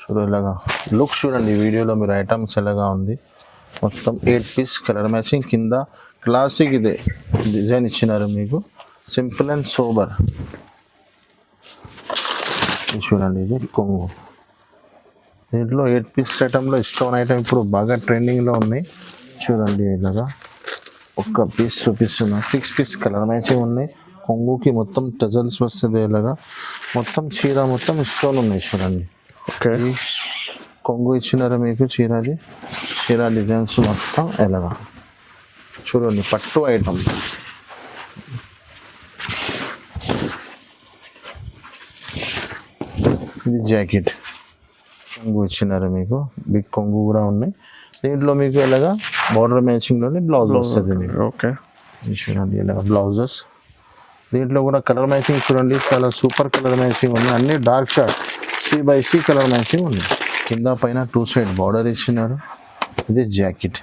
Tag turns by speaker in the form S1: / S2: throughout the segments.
S1: చూడు ఇలాగా లుక్ చూడండి వీడియోలో మీరు ఐటమ్స్ ఎలాగా ఉంది. మొత్తం 8 పీస్ కలర్ మ్యాచింగ్ కింద క్లాసిక్ ఇదే డిజైన్ ఇచ్చినారు మీకు. Simple and sober. చూడండి ఇది కొంగు. దీంట్లో 8 పీస్ ఐటంలో స్టోన్ ఐటమ్ ఇప్పుడు బాగా ట్రెండింగ్లో ఉన్నాయి. చూడండి ఇలాగా ఒక్క పీస్ చూపిస్తున్నా. 6 పీస్ కలర్ మ్యాచింగ్ ఉన్నాయి. కొంగుకి మొత్తం టజల్స్ వస్తుంది. ఇలాగా మొత్తం చీర మొత్తం స్టోన్ ఉన్నాయి. చూడండి
S2: ఓకే,
S1: కొంగు ఇచ్చినారు మీకు. చీర డిజైన్స్ మొత్తం ఎలాగా చూడండి. పట్టు ఐటమ్. ఇది జాకెట్ కొంగు ఇచ్చినారు మీకు. బిగ్ కొంగు కూడా ఉన్నాయి. దీంట్లో మీకు ఎలాగా బార్డర్ మ్యాచింగ్లోనే బ్లౌజ్ వస్తుంది మీకు.
S2: ఓకే,
S1: చూడండి ఇలాగ బ్లౌజెస్. దీంట్లో కూడా కలర్ మ్యాచింగ్ చూడండి, చాలా సూపర్ కలర్ మ్యాచింగ్ ఉన్నాయి. అన్ని dark short C/C colour matching ఉన్నాయి. కింద పైన 2 సైడ్ బార్డర్ ఇచ్చినారు. ఇది జాకెట్.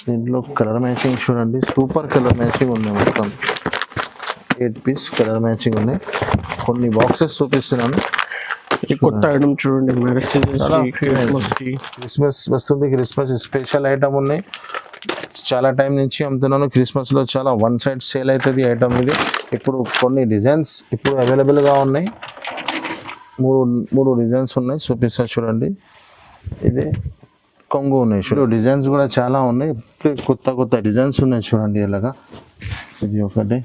S1: దీంట్లో కలర్ మ్యాచింగ్ చూడండి, సూపర్ కలర్ మ్యాచింగ్ ఉన్నాయి. మొత్తం 8 పీస్ కలర్ మ్యాచింగ్ ఉన్నాయి. కొన్ని బాక్సెస్ చూపిస్తున్నాను.
S2: ఇది కొత్త ఐటమ్ చూడండి.
S1: క్రిస్మస్ వస్తుంది. క్రిస్మస్ స్పెషల్ ఐటమ్ ఉన్నాయి. చాలా టైం నుంచి అమ్ముతున్నాను. క్రిస్మస్లో చాలా 1 సైడ్ సేల్ అవుతుంది ఐటమ్ ఇది. ఇప్పుడు కొన్ని డిజైన్స్ ఇప్పుడు అవైలబుల్గా ఉన్నాయి. మూడు డిజైన్స్ ఉన్నాయి, చూపిస్తా చూడండి. ఇది కొంగు ఉన్నాయి. చూడండి డిజైన్స్ కూడా చాలా ఉన్నాయి. కొత్త డిజైన్స్ ఉన్నాయి చూడండి ఇలాగా. ఇది ఒకటి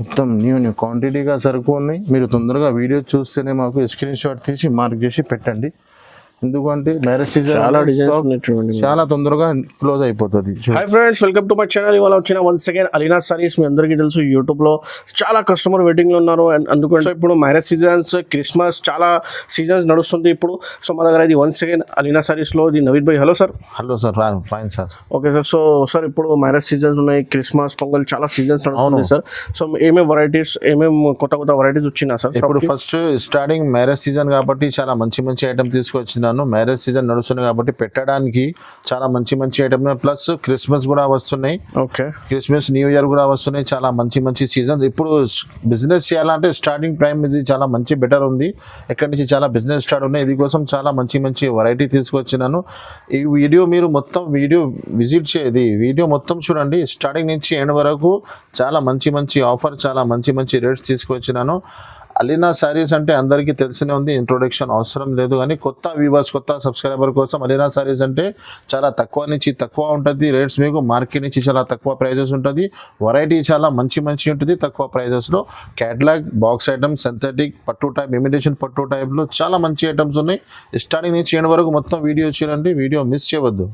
S1: మొత్తం న్యూ క్వాంటిటీగా సరుకు ఉన్నాయి. మీరు తొందరగా వీడియో చూస్తేనే మాకు స్క్రీన్ షాట్ తీసి మార్క్ చేసి పెట్టండి. ఎందుకంటే మ్యారేజ్ సీజన్
S2: చాలా డిజైన్స్ ఉన్నాయి చూడండి.
S1: చాలా తొందరగా క్లోజ్ అయిపోతుంది.
S2: Hi friends, welcome to my channel. ఇవాళ వచ్చిన వన్స్ అగైన్ అలీనా సారీస్. మీ అందరికీ తెలుసు యూట్యూబ్లో చాలా కస్టమర్ వెయిటింగ్లో ఉన్నారు. అండ్ అందుకని ఇప్పుడు మ్యారేజ్ సీజన్స్, క్రిస్మస్ చాలా సీజన్స్ నడుస్తుంది ఇప్పుడు. సో మా దగ్గర ఇది వన్స్ అగైన్ అలీనా సారీస్లో ఇది Naveed bhai. Hello sir.
S1: Hello sir, fine sir.
S2: Okay sir. So sir ఇప్పుడు మ్యారేజ్ సీజన్స్ ఉన్నాయి, క్రిస్మస్, పొంగల్ చాలా సీజన్స్ నడుస్తుంది సార్. సో ఏమేమి వెరైటీస్, కొత్త వెరైటీస్ వచ్చినా సార్?
S1: ఇప్పుడు ఫస్ట్ స్టార్టింగ్ మ్యారేజ్ సీజన్ కాబట్టి చాలా మంచి ఐటమ్ తీసుకొచ్చినాను. మ్యారేజ్ సీజన్ నడుస్తుంది కాబట్టి పెట్టడానికి చాలా మంచి ఐటమ్. ప్లస్ క్రిస్మస్ కూడా వస్తున్నాయి.
S2: ఓకే,
S1: క్రిస్మస్, న్యూ ఇయర్ కూడా వస్తున్నాయి. చాలా మంచి సీజన్స్. ఇప్పుడు బిజినెస్ చేయాలంటే స్టార్టింగ్ టైం ఇది చాలా బెటర్ ఉంది. ఎక్కడి నుంచి చాలా బిజినెస్ స్టార్ట్ ఉన్నాయి. ఇది కోసం చాలా మంచి వెరైటీ తీసుకొచ్చినాను. ఈ వీడియో మీరు మొత్తం విజిట్ చేయది. వీడియో మొత్తం చూడండి స్టార్టింగ్ నుంచి ఎండ్ వరకు. చాలా మంచి ఆఫర్, చాలా మంచి రేట్స్ తీసుకొచ్చినాను. అలీనా సారీస్ అంటే అందరికీ తెలిసినే ఉంది, ఇంట్రొడక్షన్ అవసరం లేదు. కానీ కొత్త వ్యూవర్స్, కొత్త సబ్స్క్రైబర్ కోసం అలీనా సారీస్ అంటే చాలా తక్కువ నుంచి తక్కువ ఉంటుంది రేట్స్. మీకు మార్కెట్ నుంచి చాలా తక్కువ ప్రైజెస్ ఉంటుంది. వెరైటీ చాలా మంచి ఉంటుంది తక్కువ ప్రైజెస్లో. క్యాటలాగ్, బాక్స్ ఐటమ్స్, సింథటిక్, పట్టు టైప్, ఇమిటేషన్ పట్టు టైప్లో చాలా మంచి ఐటమ్స్ ఉన్నాయి. స్టార్టింగ్ నుంచి ఎండ్ వరకు మొత్తం వీడియో చూడండి. వీడియో మిస్ చేయవద్దు.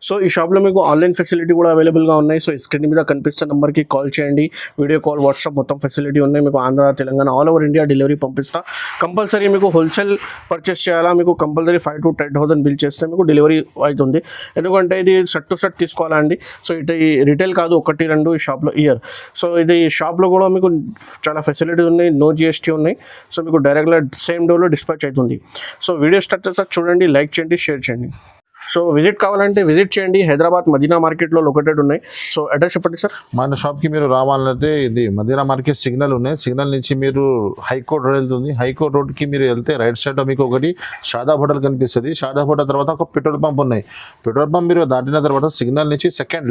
S2: సో ఈ షాప్లో మీకు ఆన్లైన్ ఫెసిలిటీ కూడా అవైలబుల్గా ఉన్నాయి. సో స్క్రీన్ మీద కనిపిస్తున్న నెంబర్కి కాల్ చేయండి. వీడియో కాల్, వాట్సాప్ మొత్తం ఫెసిలిటీ ఉన్నాయి. మీకు Andhra, Telangana, all over India delivery పంపిస్తా. కంపల్సరీ మీకు హోల్సేల్ పర్చేస్ చేయాలా, మీకు కంపల్సరీ 5,000 to 10,000 బిల్ చేస్తే మీకు డెలివరీ అవుతుంది. ఎందుకంటే ఇది సెట్ టు సెట్ తీసుకోవాలండి. సో ఇది రిటైల్ కాదు, 1, 2 ఈ షాప్లో ఇయర్. సో ఇది షాప్లో కూడా మీకు చాలా ఫెసిలిటీస్ ఉన్నాయి. నో GST ఉన్నాయి. సో మీకు డైరెక్ట్గా సేమ్ డేలో డిస్పాచ్ అవుతుంది. సో వీడియో స్టార్ట్ చేస్తా చూడండి, లైక్ చేయండి, షేర్ చేయండి. సో విజిట్ కావాలంటే విజిట్ చేయండి. హైదరాబాద్ మదీనా మార్కెట్లో లొకేటెడ్ ఉన్నాయి. సో అడ్రస్ చెప్పండి సార్.
S1: మన షాప్కి మీరు రావాలంటే ఇది మదీనా మార్కెట్ సిగ్నల్ ఉన్నాయి. సిగ్నల్ నుంచి మీరు హైకోర్ట్ రోడ్ వెళ్తుంది. హైకోర్ట్ రోడ్కి మీరు వెళ్తే రైట్ సైడ్లో మీకు ఒకటి షాదాబ్ హోటల్ కనిపిస్తుంది. షాదాబ్ హోటల్ తర్వాత ఒక పెట్రోల్ పంప్ ఉన్నాయి. పెట్రోల్ పంప్ మీరు దాటిన తర్వాత సిగ్నల్ నుంచి సెకండ్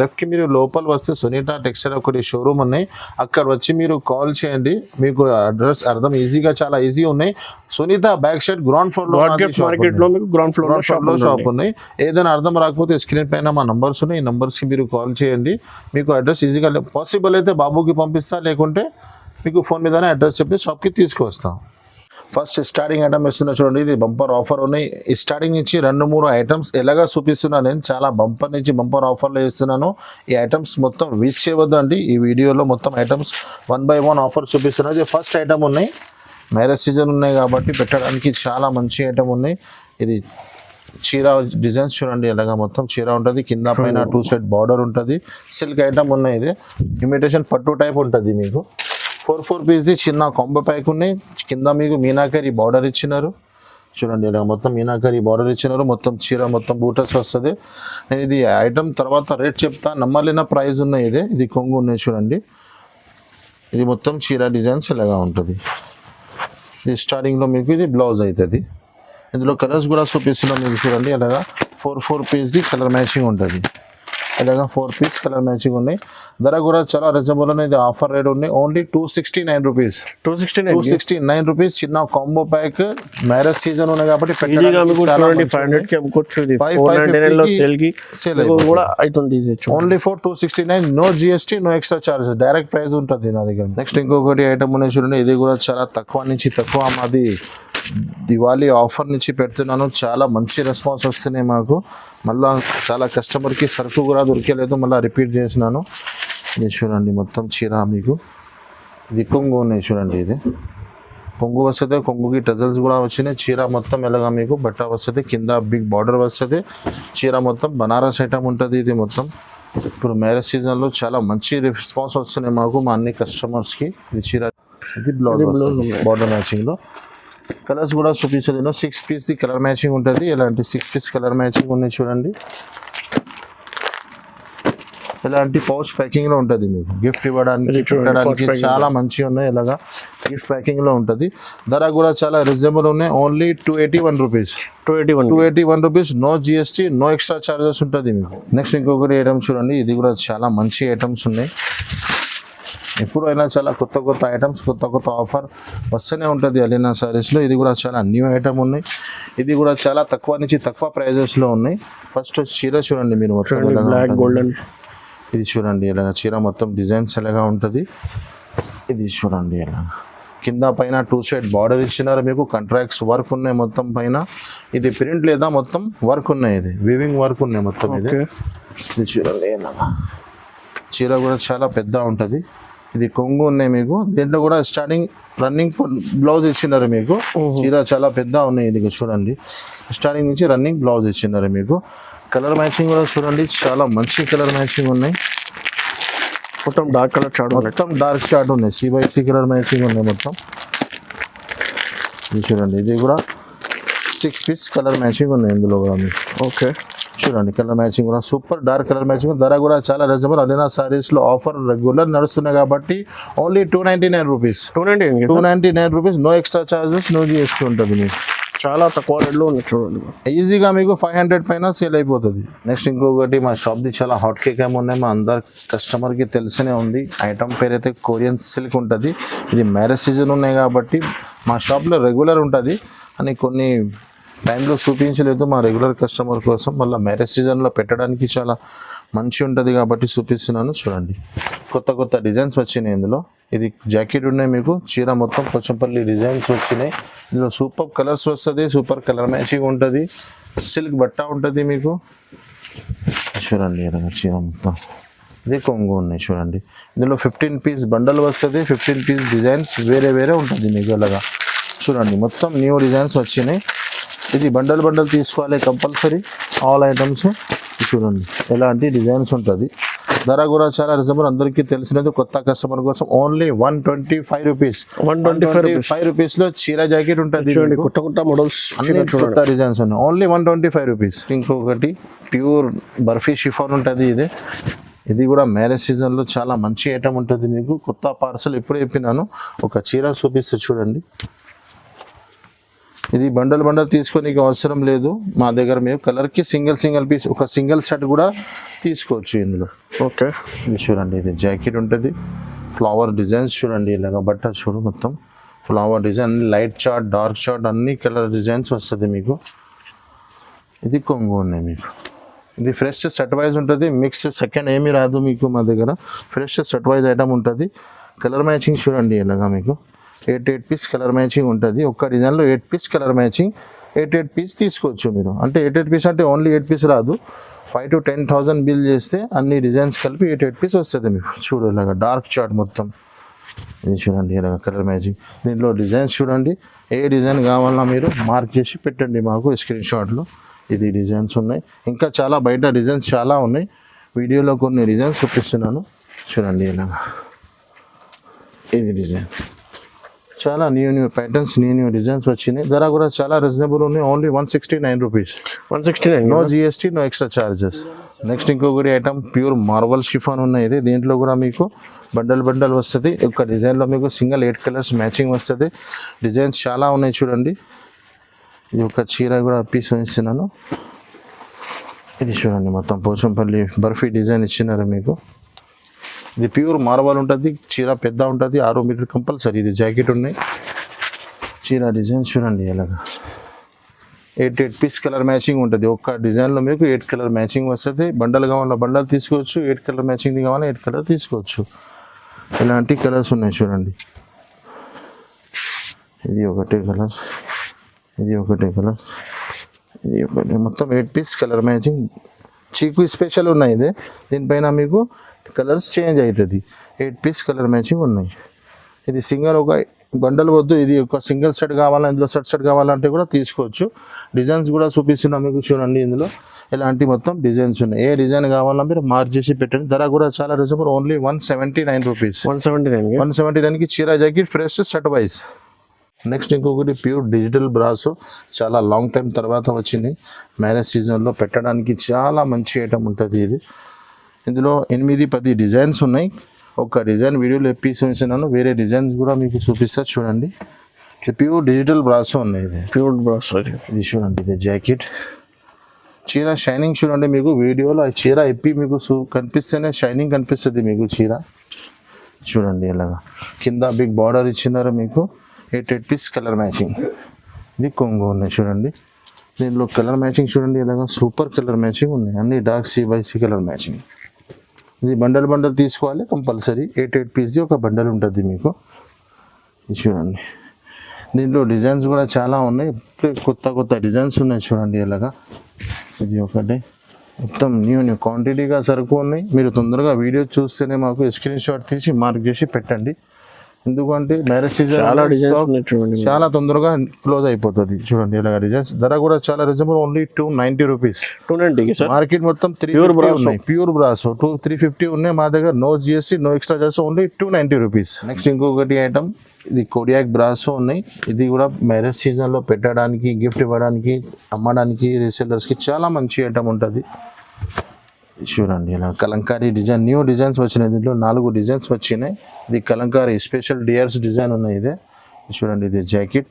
S1: లెఫ్ట్కి మీరు లోపల వస్తే సునీత టెక్స్టైల్ ఒకటి షోరూమ్ ఉన్నాయి. అక్కడ వచ్చి మీరు కాల్ చేయండి. మీకు అడ్రస్ అర్థం ఈజీగా, చాలా ఈజీ ఉన్నాయి. Sunita back side ground floor
S2: మార్కెట్లో మీకు గ్రౌండ్ ఫ్లోర్
S1: షాప్ ఉన్నాయి. ఏదైనా అర్థం రాకపోతే స్క్రీన్ పైన మా నంబర్స్ ఉన్నాయి. ఈ నంబర్స్కి మీరు కాల్ చేయండి. మీకు అడ్రస్ ఈజీగా పాసిబుల్ అయితే బాబుకి పంపిస్తా, లేకుంటే మీకు ఫోన్ మీదనే అడ్రస్ చెప్పి షాప్కి తీసుకొస్తాం. ఫస్ట్ స్టార్టింగ్ ఐటమ్ ఇస్తున్నా చూడండి. ఇది బంపర్ ఆఫర్ ఉన్నాయి. ఈ స్టార్టింగ్ నుంచి 2-3 ఐటమ్స్ ఎలాగా చూపిస్తున్నాను. నేను చాలా బంపర్ ఆఫర్లో ఇస్తున్నాను. ఈ ఐటమ్స్ మొత్తం మిస్ చేయవద్దు అండి. ఈ వీడియోలో మొత్తం ఐటమ్స్ 1 by 1 ఆఫర్ చూపిస్తున్నాను. ఇది ఫస్ట్ ఐటమ్ ఉన్నాయి. మ్యారేజ్ సీజన్ ఉన్నాయి కాబట్టి పెట్టడానికి చాలా మంచి ఐటమ్ ఉన్నాయి. ఇది చీర డిజైన్స్ చూడండి. ఎలాగా మొత్తం చీర ఉంటుంది. కింద పైన 2 సైడ్ బార్డర్ ఉంటుంది. సిల్క్ ఐటమ్ ఉన్నాయి. ఇది ఇమిటేషన్ పట్టు టైప్ ఉంటుంది. మీకు 4 పీస్ది చిన్న కాంబో ప్యాక్ ఉన్నాయి. కింద మీకు మీనాకరి బార్డర్ ఇచ్చినారు. చూడండి ఇలా మొత్తం మీనాకరి బార్డర్ ఇచ్చినారు. మొత్తం చీర మొత్తం బూటర్స్ వస్తుంది. నేను ఇది ఐటమ్ తర్వాత రేట్ చెప్తా. నమ్మలేన ప్రైస్ ఉన్నాయి. ఇది కొంగు ఉన్నాయి చూడండి. ఇది మొత్తం చీర డిజైన్స్ ఇలాగా ఉంటుంది. ఇది స్టార్టింగ్లో మీకు ఇది బ్లౌజ్ అవుతుంది. ఇందులో కలర్స్ కూడా చూపిస్తున్నాం మీకు చూడండి. అలాగా 4 పీస్ది కలర్ మ్యాచింగ్ ఉంటుంది. ఇలాగా 4 పీస్ కలర్ మ్యాచింగ్ ఉన్నాయి. ధర కూడా చాలా రీజనబుల్ ఉన్నాయి. ఇది ఆఫర్ రేట్ ఉన్నాయి. Only 269 rupees. 269 రూపీస్. చిన్న కాంబో ప్యాక్. మ్యారేజ్ సీజన్ ఉన్నాయి కాబట్టి only for 269. No GST, no extra charges. Direct price ఉంటుంది నా దగ్గర. నెక్స్ట్ ఇంకొకటి ఐటమ్ ఉన్నాయి చూడండి. ఇది కూడా చాలా తక్కువ నుంచి తక్కువ. మాది దివాళీ ఆఫర్ నుంచి పెడుతున్నాను. చాలా మంచి రెస్పాన్స్ వస్తున్నాయి మాకు. మళ్ళీ చాలా కస్టమర్కి సరుకు కూడా దొరికేలేదు, మళ్ళీ రిపీట్ చేసినాను. ఇది చూడండి మొత్తం చీర మీకు. ఇది కొంగు ఉన్నాయి చూడండి. ఇది కొంగు వస్తుంది. కొంగుకి టజల్స్ కూడా వచ్చినాయి. చీర మొత్తం ఎలాగా మీకు బట్ట వస్తుంది. కింద బిగ్ బార్డర్ వస్తుంది. చీర మొత్తం బనారస్ ఐటమ్ ఉంటుంది. ఇది మొత్తం ఇప్పుడు మ్యారేజ్ సీజన్లో చాలా మంచి రెస్పాన్స్ వస్తున్నాయి మాకు, మా అన్ని కస్టమర్స్కి. ఇది చీర, ఇది బ్లౌజ్ బార్డర్ మ్యాచింగ్లో. కలర్స్ కూడా చూపిస్తుంది. 6 పీస్ది కలర్ మ్యాచింగ్ ఉంటుంది. ఇలాంటి 6 పీస్ కలర్ మ్యాచింగ్ ఉన్నాయి చూడండి. ఇలాంటి పౌచ్ ప్యాకింగ్లో ఉంటుంది. మీకు గిఫ్ట్ ఇవ్వడానికి చూడడానికి చాలా మంచిగా ఉన్నాయి. ఇలాగా గిఫ్ట్ ప్యాకింగ్లో ఉంటుంది. ధర కూడా చాలా రీజనబుల్ ఉన్నాయి. Only 281 rupees. 281 rupees. No GST, no extra charges ఉంటుంది మీకు. నెక్స్ట్ ఇంకొకటి ఐటమ్స్ చూడండి. ఇది కూడా చాలా మంచి ఐటమ్స్ ఉన్నాయి. ఎప్పుడైనా చాలా కొత్త కొత్త ఐటమ్స్, కొత్త కొత్త ఆఫర్ వస్తూనే ఉంటుంది అలీనా సారీస్లో. ఇది కూడా చాలా న్యూ ఐటమ్ ఉన్నాయి. ఇది కూడా చాలా తక్కువ నుంచి తక్కువ ప్రైజెస్లో ఉన్నాయి. ఫస్ట్ చీర చూడండి మీరు మొత్తం
S2: బ్లాక్ గోల్డెన్.
S1: ఇది చూడండి ఇలా చీర మొత్తం డిజైన్స్ ఎలాగా ఉంటుంది. ఇది చూడండి ఇలా కింద పైన 2 సైడ్ బార్డర్ ఇచ్చినారు మీకు. కాంట్రాక్ట్స్ వర్క్ ఉన్నాయి మొత్తం పైన. ఇది ప్రింట్ లేదా మొత్తం వర్క్ ఉన్నాయి. ఇది వీవింగ్ వర్క్ ఉన్నాయి మొత్తం. ఇది చూడండి ఇలాగా. చీర కూడా చాలా పెద్ద ఉంటుంది. ఇది కొంగు ఉన్నాయి మీకు. దీంట్లో కూడా స్టార్టింగ్ రన్నింగ్ బ్లౌజ్ ఇచ్చినారు మీకు. చీర చాలా పెద్ద ఉన్నాయి. ఇది చూడండి స్టార్టింగ్ నుంచి రన్నింగ్ బ్లౌజ్ ఇచ్చినారు మీకు. కలర్ మ్యాచింగ్ కూడా చూడండి చాలా మంచి కలర్ మ్యాచింగ్ ఉన్నాయి.
S2: మొత్తం డార్క్ కలర్ చార్ట్,
S1: మొత్తం డార్క్ చార్ట్ ఉన్నాయి. C/C కలర్ మ్యాచింగ్ ఉన్నాయి మొత్తం. ఇది చూడండి. ఇది కూడా 6 పీస్ కలర్ మ్యాచింగ్ ఉన్నాయి ఇందులో కూడా మీకు.
S2: ఓకే
S1: చూడండి కలర్ మ్యాచింగ్ కూడా సూపర్ డార్క్ కలర్ మ్యాచింగ్. ధర కూడా చాలా రీజనబుల్. అలీనా సారీస్లో ఆఫర్ రెగ్యులర్ నడుస్తున్నాయి కాబట్టి only 299 rupees. 299 rupees. No extra charges, no GST ఉంటుంది మీకు.
S2: చాలా తక్కువ రేట్లో ఉంది చూడండి.
S1: ఈజీగా మీకు 500 పైన సేల్ అయిపోతుంది. నెక్స్ట్ ఇంకొకటి మా షాప్ది చాలా హాట్ కేక్ ఏమి ఉన్నాయి. మా అందరు కస్టమర్కి తెలిసినే ఉంది. ఐటమ్ పేరు అయితే కొరియన్ సిల్క్ ఉంటుంది. ఇది మ్యారేజ్ సీజన్ ఉన్నాయి కాబట్టి మా షాప్లో రెగ్యులర్ ఉంటుంది అని కొన్ని టైంలో చూపించలేదు మా రెగ్యులర్ కస్టమర్ కోసం. మళ్ళీ మ్యారేజ్ సీజన్లో పెట్టడానికి చాలా మంచి ఉంటుంది కాబట్టి చూపిస్తున్నాను. చూడండి కొత్త కొత్త డిజైన్స్ వచ్చినాయి ఇందులో. ఇది జాకెట్ ఉన్నాయి మీకు. చీర మొత్తం పోచంపల్లి డిజైన్స్ వచ్చినాయి. ఇందులో సూపర్ కలర్స్ వస్తుంది. సూపర్ కలర్ మ్యాచింగ్ ఉంటుంది. సిల్క్ బట్ట ఉంటుంది మీకు. చూడండి ఇలా చీర మొత్తం. ఇది కొంగు ఉన్నాయి చూడండి. ఇందులో 15 పీస్ బండల్ వస్తుంది. 15 పీస్ డిజైన్స్ వేరే వేరే ఉంటుంది మీకు. అలాగా చూడండి మొత్తం న్యూ డిజైన్స్ వచ్చినాయి. ఇది బండల్ తీసుకోవాలి కంపల్సరీ ఆల్ ఐటమ్స్. చూడండి ఎలాంటి డిజైన్స్ ఉంటుంది. ధర కూడా చాలా రీజనబుల్. అందరికీ తెలిసినది. కొత్త కస్టమర్ కోసం ఓన్లీ 125 రూపీస్. 125 రూపీస్లో చీర జాకెట్ ఉంటుంది.
S2: కొత్త కొత్త మోడల్స్,
S1: కొత్త డిజైన్స్ ఉన్నాయి. Only 125 rupees. ఇంకొకటి ప్యూర్ బర్ఫీ షిఫాన్ ఉంటుంది. ఇది కూడా మ్యారేజ్ సీజన్లో చాలా మంచి ఐటమ్ ఉంటుంది మీకు. కొత్త పార్సల్ ఎప్పుడు చెప్పినాను. ఒక చీర చూపిస్తే చూడండి. ఇది బండల్ తీసుకోనికి అవసరం లేదు మా దగ్గర. మేము కలర్కి సింగిల్ పీస్ ఒక సింగిల్ సెట్ కూడా తీసుకోవచ్చు ఇందులో.
S2: ఓకే
S1: ఇది చూడండి. ఇది జాకెట్ ఉంటుంది. ఫ్లవర్ డిజైన్స్ చూడండి. ఇలాగ బట్ట చూడు మొత్తం flower design. Light chart, dark chart అన్ని కలర్ డిజైన్స్ వస్తుంది మీకు. ఇది కొంగు ఉన్నాయి మీకు. ఇది ఫ్రెష్ సెట్ వైజ్ ఉంటుంది. మిక్స్ సెకండ్ ఏమీ రాదు మీకు మా దగ్గర. ఫ్రెష్ సెట్ వైజ్ ఐటమ్ ఉంటుంది. కలర్ మ్యాచింగ్ చూడండి ఇలాగా మీకు. 8 పీస్ కలర్ మ్యాచింగ్ ఉంటుంది. ఒక్క డిజైన్లో 8 పీస్ కలర్ మ్యాచింగ్. 8 పీస్ తీసుకోవచ్చు మీరు. అంటే 8 పీస్ అంటే ఓన్లీ 8 పీస్ రాదు. 5,000 to 10,000 బిల్ చేస్తే అన్ని డిజైన్స్ కలిపి 8 పీస్ వస్తుంది మీకు. చూడు ఇలాగా డార్క్ చార్ట్ మొత్తం. ఇది చూడండి ఇలాగ కలర్ మ్యాచింగ్. దీంట్లో డిజైన్స్ చూడండి. ఏ డిజైన్ కావాలన్నా మీరు మార్క్ చేసి పెట్టండి మాకు స్క్రీన్ షాట్లో. ఇది డిజైన్స్ ఉన్నాయి. ఇంకా చాలా బయట డిజైన్స్ చాలా ఉన్నాయి. వీడియోలో కొన్ని డిజైన్స్ చూపిస్తున్నాను చూడండి ఇలాగా. ఇది డిజైన్ చాలా న్యూ ప్యాటర్న్స్, న్యూ డిజైన్స్ వచ్చినాయి. ధర కూడా చాలా రీజనబుల్ ఉన్నాయి. Only 169 rupees.
S2: 169.
S1: No GST, no extra charges. Next ఇంకొకటి ఐటమ్ ప్యూర్ మార్బల్ షిఫాన్ ఉన్నాయి. ఇది దీంట్లో కూడా మీకు బండల్ వస్తుంది. ఒక డిజైన్లో మీకు సింగిల్ 8 కలర్స్ మ్యాచింగ్ వస్తుంది. డిజైన్స్ చాలా ఉన్నాయి చూడండి. ఇది ఒక చీర కూడా పీస్ ఇస్తున్నాను. ఇది చూడండి మొత్తం పోచంపల్లి బర్ఫీ డిజైన్ ఇచ్చినారు మీకు. ఇది ప్యూర్ మార్బల్ ఉంటుంది, చీర పెద్ద ఉంటుంది, 6 మీటర్ కంపల్సరీ. ఇది జాకెట్ ఉన్నాయి, చీర డిజైన్ చూడండి ఎలాగా 8 పీస్ కలర్ మ్యాచింగ్ ఉంటుంది. ఒక్క డిజైన్లో మీకు 8 కలర్ మ్యాచింగ్ వస్తుంది. బండలు కావాలా బండలు తీసుకోవచ్చు, 8 కలర్ మ్యాచింగ్ది కావాలా 8 కలర్ తీసుకోవచ్చు. ఇలాంటి కలర్స్ ఉన్నాయి చూడండి. ఇది ఒకటే కలర్, ఇది ఒకటే కలర్, ఇది ఒకటి, మొత్తం 8 పీస్ కలర్ మ్యాచింగ్. చీకు స్పెషల్ ఉన్నాయి. ఇది దీనిపైన మీకు కలర్స్ చేంజ్ అవుతుంది. 8 పీస్ కలర్ మ్యాచింగ్ ఉన్నాయి. ఇది సింగల్ ఒక బండల్ వద్దు, ఇది ఒక సింగిల్ సెట్ కావాలా, ఇందులో సెట్ కావాలంటే కూడా తీసుకోవచ్చు. డిజైన్స్ కూడా చూపిస్తున్నాం మీకు చూడండి. ఇందులో ఇలాంటి మొత్తం డిజైన్స్ ఉన్నాయి. ఏ డిజైన్ కావాలా మీరు మార్క్ చేసి పెట్టండి. ధర కూడా చాలా రీజనబుల్, ఓన్లీ 179 రూపీస్. 179కి చీర jacket fresh set wise. Next ఇంకొకటి ప్యూర్ డిజిటల్ బ్రాస్, చాలా లాంగ్ టైం తర్వాత వచ్చింది. మ్యారేజ్ సీజన్లో పెట్టడానికి చాలా మంచి ఐటమ్ ఉంటుంది ఇది. ఇందులో 8-10 డిజైన్స్ ఉన్నాయి. ఒక డిజైన్ వీడియోలో చూపిస్తున్నాను, వేరే డిజైన్స్ కూడా మీకు చూపిస్తా చూడండి. ఇది ప్యూర్ డిజిటల్ బ్రాస్ ఉన్నాయి. ఇది
S2: ప్యూర్ బ్రాస్,
S1: ఇది చూడండి. ఇది జాకెట్, చీర షైనింగ్ చూడండి. మీకు వీడియోలో ఆ చీర మీకు కనిపిస్తేనే షైనింగ్ కనిపిస్తుంది మీకు చీర చూడండి. ఇలాగా కింద బిగ్ బార్డర్ ఇచ్చినారు మీకు. 8 పీస్ కలర్ మ్యాచింగ్. ఇది కొంగు ఉన్నాయి చూడండి. దీనిలో కలర్ మ్యాచింగ్ చూడండి ఇలాగా సూపర్ కలర్ మ్యాచింగ్ ఉన్నాయి. అన్ని డార్క్ C/C కలర్ మ్యాచింగ్. ఇది బండల్ తీసుకోవాలి కంపల్సరీ. 8 పీస్ది ఒక బండల్ ఉంటుంది మీకు. ఇది చూడండి. దీంట్లో డిజైన్స్ కూడా చాలా ఉన్నాయి, కొత్త డిజైన్స్ ఉన్నాయి చూడండి ఇలాగా. ఇది ఒకటి మొత్తం న్యూ క్వాంటిటీగా సరుకు ఉన్నాయి. మీరు తొందరగా వీడియో చూస్తేనే మాకు స్క్రీన్ షాట్ తీసి మార్క్ చేసి పెట్టండి. ఎందుకంటే మ్యారేజ్ సీజన్ చాలా తొందరగా క్లోజ్ అయిపోతుంది చూడండి ఇలాగ డిజైన్స్. ధర కూడా చాలా రీజనబుల్, ఓన్లీ 290 రూపీస్.
S2: 290
S1: మార్కెట్ మొత్తం 350 ఉన్నాయి. ప్యూర్ బ్రాస్ 350 ఉన్నాయి మా దగ్గర. No GST, no extra charges, only 290 rupees. Next ఇంకొకటి ఐటమ్, ఇది కోడియాక్ బ్రాస్ ఉన్నాయి. ఇది కూడా మ్యారేజ్ సీజన్లో పెట్టడానికి, గిఫ్ట్ ఇవ్వడానికి, అమ్మడానికి, రీసెల్లర్స్కి చాలా మంచి ఐటమ్ ఉంటుంది. చూడండి ఇలా కలంకారీ డిజైన్, న్యూ డిజైన్స్ వచ్చినాయి. దీంట్లో 4 డిజైన్స్ వచ్చినాయి. ఇది కలంకారీ స్పెషల్ డియర్స్ డిజైన్ ఉన్నాయి. ఇదే చూడండి. ఇది జాకెట్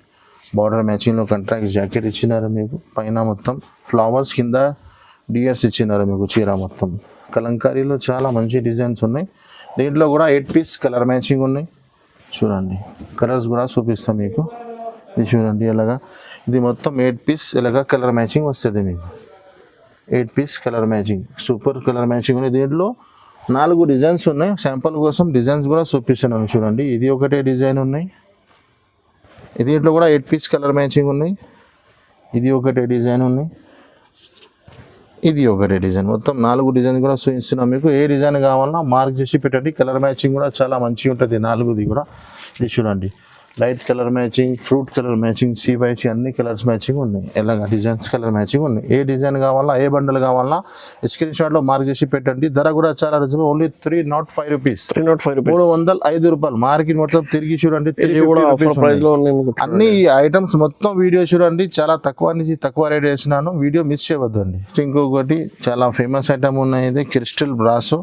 S1: బార్డర్ మ్యాచింగ్లో కాంట్రాక్ట్ జాకెట్ ఇచ్చినారు మీకు. పైన మొత్తం ఫ్లవర్స్, కింద డియర్స్ ఇచ్చినారు మీకు. చీర మొత్తం కలంకారీలో చాలా మంచి డిజైన్స్ ఉన్నాయి. దీంట్లో కూడా 8 పీస్ కలర్ మ్యాచింగ్ ఉన్నాయి చూడండి. కలర్స్ కూడా చూపిస్తాం మీకు. ఇది చూడండి ఇలాగా. ఇది మొత్తం 8 పీస్ ఇలాగా కలర్ మ్యాచింగ్ వస్తుంది మీకు. 8 piece colour matching, super colour matching ఉన్నాయి. దీంట్లో 4 డిజైన్స్ ఉన్నాయి. శాంపుల్ కోసం డిజైన్స్ కూడా చూపిస్తున్నాను చూడండి. ఇది ఒకటే డిజైన్ ఉన్నాయి. దీంట్లో కూడా 8 పీస్ కలర్ మ్యాచింగ్ ఉన్నాయి. ఇది ఒకటే డిజైన్ ఉన్నాయి. ఇది ఒకటే డిజైన్. మొత్తం 4 డిజైన్ కూడా చూపిస్తున్నాం మీకు. ఏ డిజైన్ కావాలన్నా మార్క్ చేసి పెట్టండి. కలర్ మ్యాచింగ్ కూడా చాలా మంచిగా ఉంటుంది 4ది కూడా. ఇది చూడండి. Light colour matching, fruit colour matching, C/C అన్ని కలర్స్ మ్యాచింగ్ ఉన్నాయి. ఎలాగా డిజైన్స్ కలర్ మ్యాచింగ్ ఉన్నాయి. ఏ డిజైన్ కావాలా, ఏ బండల్ కావాలా స్క్రీన్ షాట్లో మార్క్ చేసి పెట్టండి. ధర కూడా చాలా రీజనబుల్, ఓన్లీ 305 రూపీస్. 305 రూపాయలు. మార్కెట్ మొత్తం తిరిగి చూడండి. అన్ని ఐటమ్స్ మొత్తం వీడియో చూడండి. చాలా తక్కువ నుంచి తక్కువ రేట్ వేసినాను, వీడియో మిస్ చేయవద్దండి. ఇంకొకటి చాలా ఫేమస్ ఐటమ్ ఉన్నాయి. ఇది క్రిస్టల్ బ్రాస్.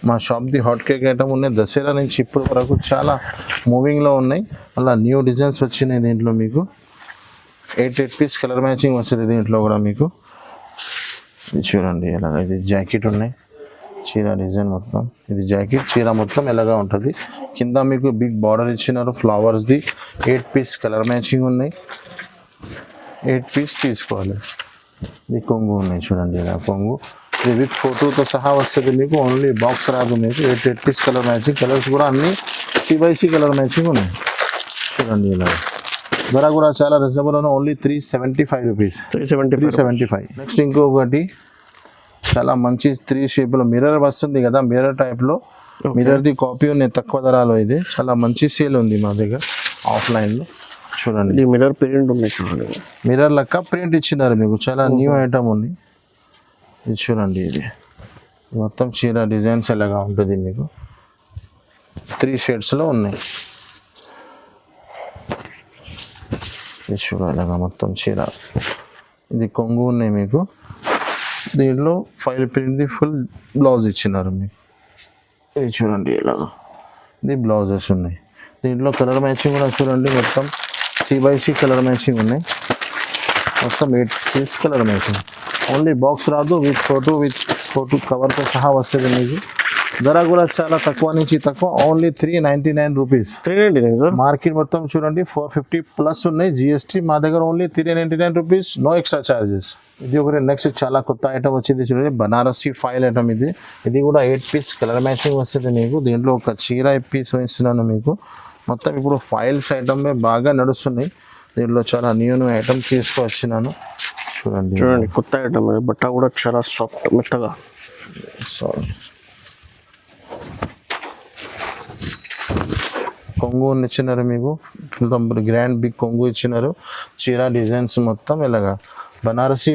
S1: మా షాప్ది హాట్ కేక్ ఐటమ్ ఉన్నాయి. దసరా నుంచి ఇప్పటి వరకు చాలా మూవింగ్లో ఉన్నాయి. అలా న్యూ డిజైన్స్ వచ్చినాయి. దీంట్లో మీకు 8 పీస్ కలర్ మ్యాచింగ్ వస్తుంది. దీంట్లో కూడా మీకు ఇది చూడండి ఎలాగ. ఇది జాకెట్ ఉన్నాయి, చీర డిజైన్ మొత్తం. ఇది జాకెట్, చీర మొత్తం ఎలాగా ఉంటుంది. కింద మీకు బిగ్ బార్డర్ ఇచ్చినారు ఫ్లవర్స్ది. 8 పీస్ కలర్ మ్యాచింగ్ ఉన్నాయి. 8 పీస్ తీసుకోవాలి. ఇది కొంగు ఉన్నాయి చూడండి ఇలా కొంగు. ఇది విత్ ఫోటోతో సహా వస్తుంది మీకు. ఓన్లీ బాక్స్ రాదు మీకు. 8 పీస్ కలర్ మ్యాచింగ్. కలర్స్ కూడా అన్ని C/C కలర్ మ్యాచింగ్ ఉన్నాయి చూడండి ఇలా. ధర కూడా చాలా రీజనబుల్, ఓన్లీ 375 రూపీస్. 375. నెక్స్ట్ ఇంకొకటి చాలా మంచి 3 షేప్లో మిర్రర్ వస్తుంది కదా, మిర్రర్ టైప్లో. మిర్రర్ది కాపీ ఉన్నాయి తక్కువ ధరలో. ఇది చాలా మంచి సేల్ ఉంది మా దగ్గర ఆఫ్లైన్లో చూడండి.
S2: మిర్రర్ ప్రింట్ ఉన్నాయి చూడండి.
S1: మిర్రర్ లెక్క ప్రింట్ ఇచ్చినారు మీకు. చాలా న్యూ ఐటమ్ ఉంది. ఇది చూడండి. ఇది మొత్తం చీర డిజైన్స్ ఎలాగా ఉంటుంది మీకు. 3 షేడ్స్లో ఉన్నాయి. ఇది చూడాలిగా మొత్తం చీర. ఇది కొంగు ఉన్నాయి మీకు. దీంట్లో ఫైల్ ప్రింట్ది ఫుల్ బ్లౌజ్ ఇచ్చినారు మీకు. ఇది చూడండి ఇలాగా. ఇది బ్లౌజెస్ ఉన్నాయి. దీంట్లో కలర్ మ్యాచింగ్ కూడా చూడండి. మొత్తం C/C కలర్ మ్యాచింగ్ ఉన్నాయి. మొత్తం 8 piece colour matching. Only box రాదు, విత్ ఫోటో కవర్తో సహా వస్తుంది మీకు. ధర కూడా చాలా తక్కువ నుంచి తక్కువ, ఓన్లీ 399 రూపీస్.
S2: 399 సార్.
S1: మార్కెట్ మొత్తం చూడండి 450 ప్లస్ ఉన్నాయి జిఎస్టీ. మా దగ్గర only 399 rupees, no extra charges. ఇది ఒకటి. నెక్స్ట్ చాలా కొత్త ఐటమ్ వచ్చింది చూడండి, బనారసి ఫైల్ ఐటమ్ ఇది. ఇది కూడా 8 పీస్ కలర్ మ్యాచింగ్ వస్తుంది మీకు. దీంట్లో ఒక చీర పీస్ వేస్తున్నాను మీకు. మొత్తం ఇప్పుడు ఫైల్స్ ఐటమ్ బాగా నడుస్తున్నాయి. దీంట్లో చాలా న్యూ ఐటమ్ తీసుకువచ్చినాను చూడండి.
S2: చూడండి కొత్త ఐటమ్, బట్ట కూడా చాలా సాఫ్ట్ మెత్తగా.
S1: కొంగు ఇచ్చినారు మీకు, గ్రాండ్ బిగ్ కొంగు ఇచ్చినారు. చీర డిజైన్స్ మొత్తం ఇలాగా బనారసి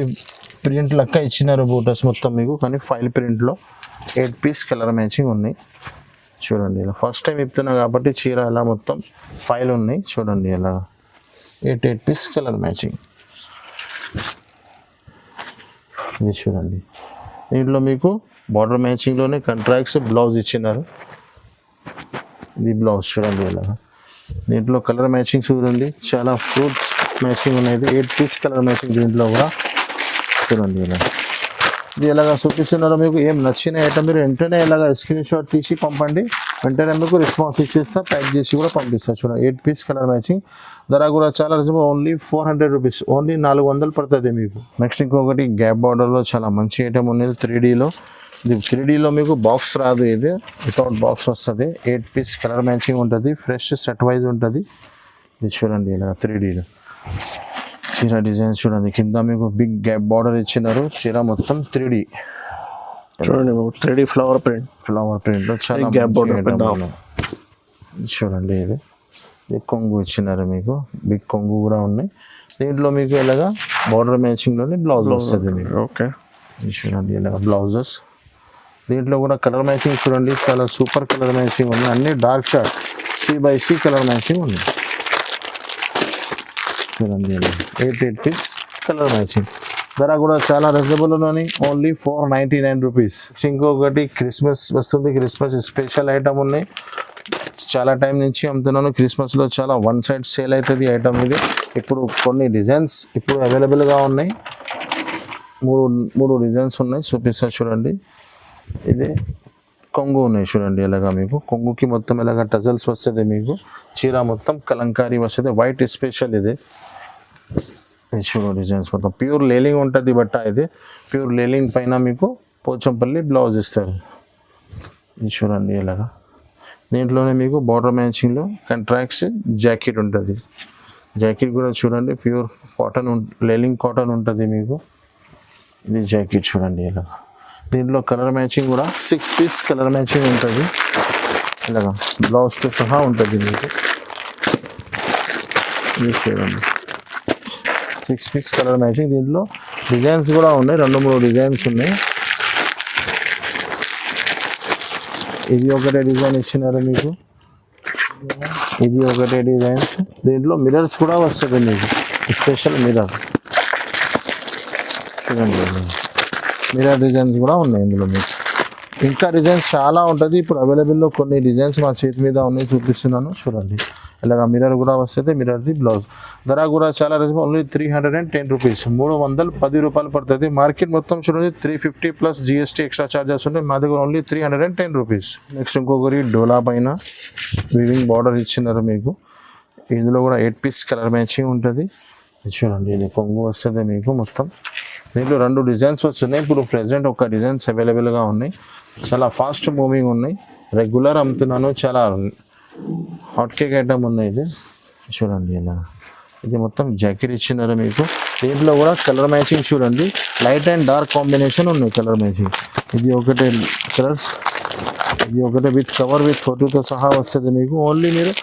S1: ప్రింట్ లెక్క ఇచ్చినారు బూటస్ మొత్తం మీకు, కానీ ఫైల్ ప్రింట్లో 8 పీస్ కలర్ మ్యాచింగ్ ఉన్నాయి చూడండి. ఇలా ఫస్ట్ టైం ఇస్తున్నా కాబట్టి చీర ఇలా మొత్తం ఫైల్ ఉన్నాయి చూడండి. ఇలా 8 పీస్ కలర్ మ్యాచింగ్ ఇది చూడండి. దీంట్లో మీకు బార్డర్ మ్యాచింగ్లోనే కంట్రాక్ట్స్ బ్లౌజ్ ఇచ్చినారు. ఇది బ్లౌజ్ చూడండి. ఇలా దీంట్లో కలర్ మ్యాచింగ్ చూడండి, చాలా ఫ్రూట్ మ్యాచింగ్ ఉన్నాయి. 8 పీస్ కలర్ మ్యాచింగ్ దీంట్లో కూడా చూడండి. ఇలా ఇది ఎలాగా చూపిస్తున్నారో మీకు. ఏం నచ్చిన ఐటమ్ మీరు వెంటనే ఇలాగా స్క్రీన్ షాట్ తీసి పంపండి, వెంటనే మీకు రెస్పాన్స్ ఇచ్చేస్తా, ప్యాక్ చేసి కూడా పంపిస్తా. చూడండి 8 పీస్ కలర్ మ్యాచింగ్. ధర కూడా చాలా రీజనబుల్, ఓన్లీ 400 రూపీస్, ఓన్లీ 400 పడుతుంది మీకు. నెక్స్ట్ ఇంకొకటి గ్యాప్ బార్డర్లో చాలా మంచి ఐటమ్ ఉన్నది 3Dలో. ఇది 3Dలో మీకు బాక్స్ రాదు, ఇది వితౌట్ బాక్స్ వస్తుంది. 8 పీస్ కలర్ మ్యాచింగ్ ఉంటుంది, ఫ్రెష్ సెట్ వైజ్ ఉంటుంది. ఇది చూడండి ఇలా 3Dలో చీర డిజైన్స్ చూడండి. కింద మీకు బిగ్ గ్యాప్ బార్డర్ ఇచ్చినారు. చీర మొత్తం 3D
S2: చూడండి, 3D ఫ్లవర్
S1: ప్రింట్లో చాలా
S2: గ్యాప్ బార్డర్
S1: చూడండి. ఇది కొంగు ఇచ్చినారు మీకు, బిగ్ కొంగు కూడా ఉన్నాయి. దీంట్లో మీకు ఇలాగా బార్డర్ మ్యాచింగ్లోనే బ్లౌజ్ వస్తుంది మీకు.
S2: ఓకే
S1: చూడండి ఇలాగ బ్లౌజెస్. దీంట్లో కూడా కలర్ మ్యాచింగ్ చూడండి, చాలా సూపర్ కలర్ మ్యాచింగ్ ఉన్నాయి. అన్ని dark short C/C colour matching ఉంది చూడండి. 8 పీస్ కలర్ మ్యాచింగ్. ధర కూడా చాలా రీజనబుల్ ఉన్నాయి, ఓన్లీ 499 రూపీస్. ఇంకొకటి క్రిస్మస్ వస్తుంది, క్రిస్మస్ స్పెషల్ ఐటమ్ ఉన్నాయి. చాలా టైం నుంచి అమ్ముతున్నాను. క్రిస్మస్లో చాలా వన్ సైడ్ సేల్ అవుతుంది ఐటమ్ ఇది. ఇప్పుడు కొన్ని డిజైన్స్ ఇప్పుడు అవైలబుల్గా ఉన్నాయి. మూడు డిజైన్స్ ఉన్నాయి, చూపిస్తా చూడండి. ఇది కొంగు ఉన్నాయి చూడండి. ఇలాగా మీకు కొంగుకి మొత్తం ఇలాగ టజల్స్ వస్తుంది మీకు. చీర మొత్తం కలంకారీ వస్తుంది, వైట్ స్పెషల్ ఇది. ఇది చూడండి డిజైన్స్ మొత్తం ప్యూర్ లేలింగ్ ఉంటుంది బట్ట. ఇది ప్యూర్ లేలింగ్ పైన మీకు పోచంపల్లి బ్లౌజ్ ఇస్తారు. ఇది చూడండి ఇలాగా. దీంట్లోనే మీకు బార్డర్ మ్యాచింగ్లో కంట్రాక్ట్స్ జాకెట్ ఉంటుంది. జాకెట్ కూడా చూడండి ప్యూర్ కాటన్, లేలింగ్ కాటన్ ఉంటుంది మీకు. ఇది జాకెట్ చూడండి ఇలా. దీంట్లో కలర్ మ్యాచింగ్ కూడా 6 పీస్ కలర్ మ్యాచింగ్ ఉంటుంది. ఇలాగా బ్లౌజ్తో సహా ఉంటుంది మీకు. ఇది చూడండి 6 పీస్ కలర్ మ్యాచింగ్. దీంట్లో డిజైన్స్ కూడా ఉన్నాయి, 2-3 డిజైన్స్ ఉన్నాయి. ఇది ఒకటే డిజైన్ ఇచ్చినారు మీకు, ఇది ఒకటే డిజైన్స్. దీంట్లో మిర్రర్స్ కూడా వస్తుంది మీకు, స్పెషల్ మిర్రర్ చూడండి. మిర్రర్ డిజైన్స్ కూడా ఉన్నాయి ఇందులో మీకు. ఇంకా డిజైన్స్ చాలా ఉంటుంది. ఇప్పుడు అవైలబుల్లో కొన్ని డిజైన్స్ మా చేతి మీద ఉన్నాయి, చూపిస్తున్నాను చూడండి. ఇలాగ మిర్రర్ కూడా వస్తుంది, మిర్రర్ది బ్లౌజ్. ధర కూడా చాలా రీజనబుల్, ఓన్లీ 310 రూపీస్, 310 రూపాయలు పడుతుంది. మార్కెట్ మొత్తం చూడండి 350 ప్లస్ జిఎస్టీ ఎక్స్ట్రా చార్జెస్ ఉంటాయి. మా దగ్గర ఓన్లీ 310 రూపీస్. నెక్స్ట్ ఇంకొకరి డోలా పైన వీవింగ్ బార్డర్ ఇచ్చినారు మీకు. ఇందులో కూడా 8 పీస్ కలర్ మ్యాచింగ్ ఉంటుంది చూడండి. ఇది కొంగు వస్తుంది మీకు మొత్తం. దీంట్లో 2 డిజైన్స్ వస్తున్నాయి. ఇప్పుడు ప్రెసెంట్ ఒక డిజైన్స్ అవైలబుల్గా ఉన్నాయి, చాలా ఫాస్ట్ మూవింగ్ ఉన్నాయి. రెగ్యులర్ అమ్ముతున్నాను, చాలా హాట్ కేక్ ఐటమ్ ఉన్నాయి. ఇది చూడండి ఇలా. ఇది మొత్తం జాకెట్ ఇచ్చినారు మీకు. దీంట్లో కూడా కలర్ మ్యాచింగ్ చూడండి, లైట్ అండ్ డార్క్ కాంబినేషన్ ఉన్నాయి కలర్ మ్యాచింగ్. ఇది ఒకటే కలర్స్, ఇది ఒకటే విత్ కవర్ విత్ ఫోటోతో సహా వస్తుంది మీకు. ఓన్లీ మీరు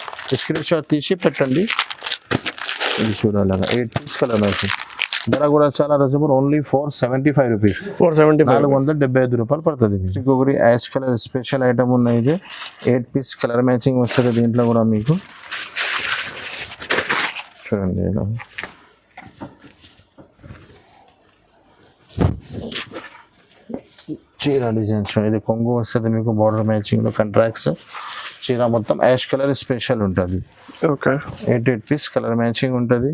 S1: స్క్రీన్ షాట్ తీసి పెట్టండి. ఇది చూడాలి 8 పీస్ కలర్ మ్యాచింగ్. ధర కూడా చాలా రీజనబుల్, ఓన్లీ 475 రూపీస్, 475 రూపాయలు పడుతుంది. ఇంకొకటి యాష్ కలర్ స్పెషల్ ఐటమ్ ఉన్నాయి. ఇది 8 పీస్ కలర్ మ్యాచింగ్ వస్తుంది దీంట్లో కూడా మీకు చూడండి. చీర డిజైన్స్ ఇది కొంగు వస్తుంది మీకు, బార్డర్ మ్యాచింగ్లో కంట్రాక్ట్స్. చీర మొత్తం యాష్ కలర్ స్పెషల్ ఉంటుంది.
S2: ఓకే
S1: 8 పీస్ కలర్ మ్యాచింగ్ ఉంటుంది.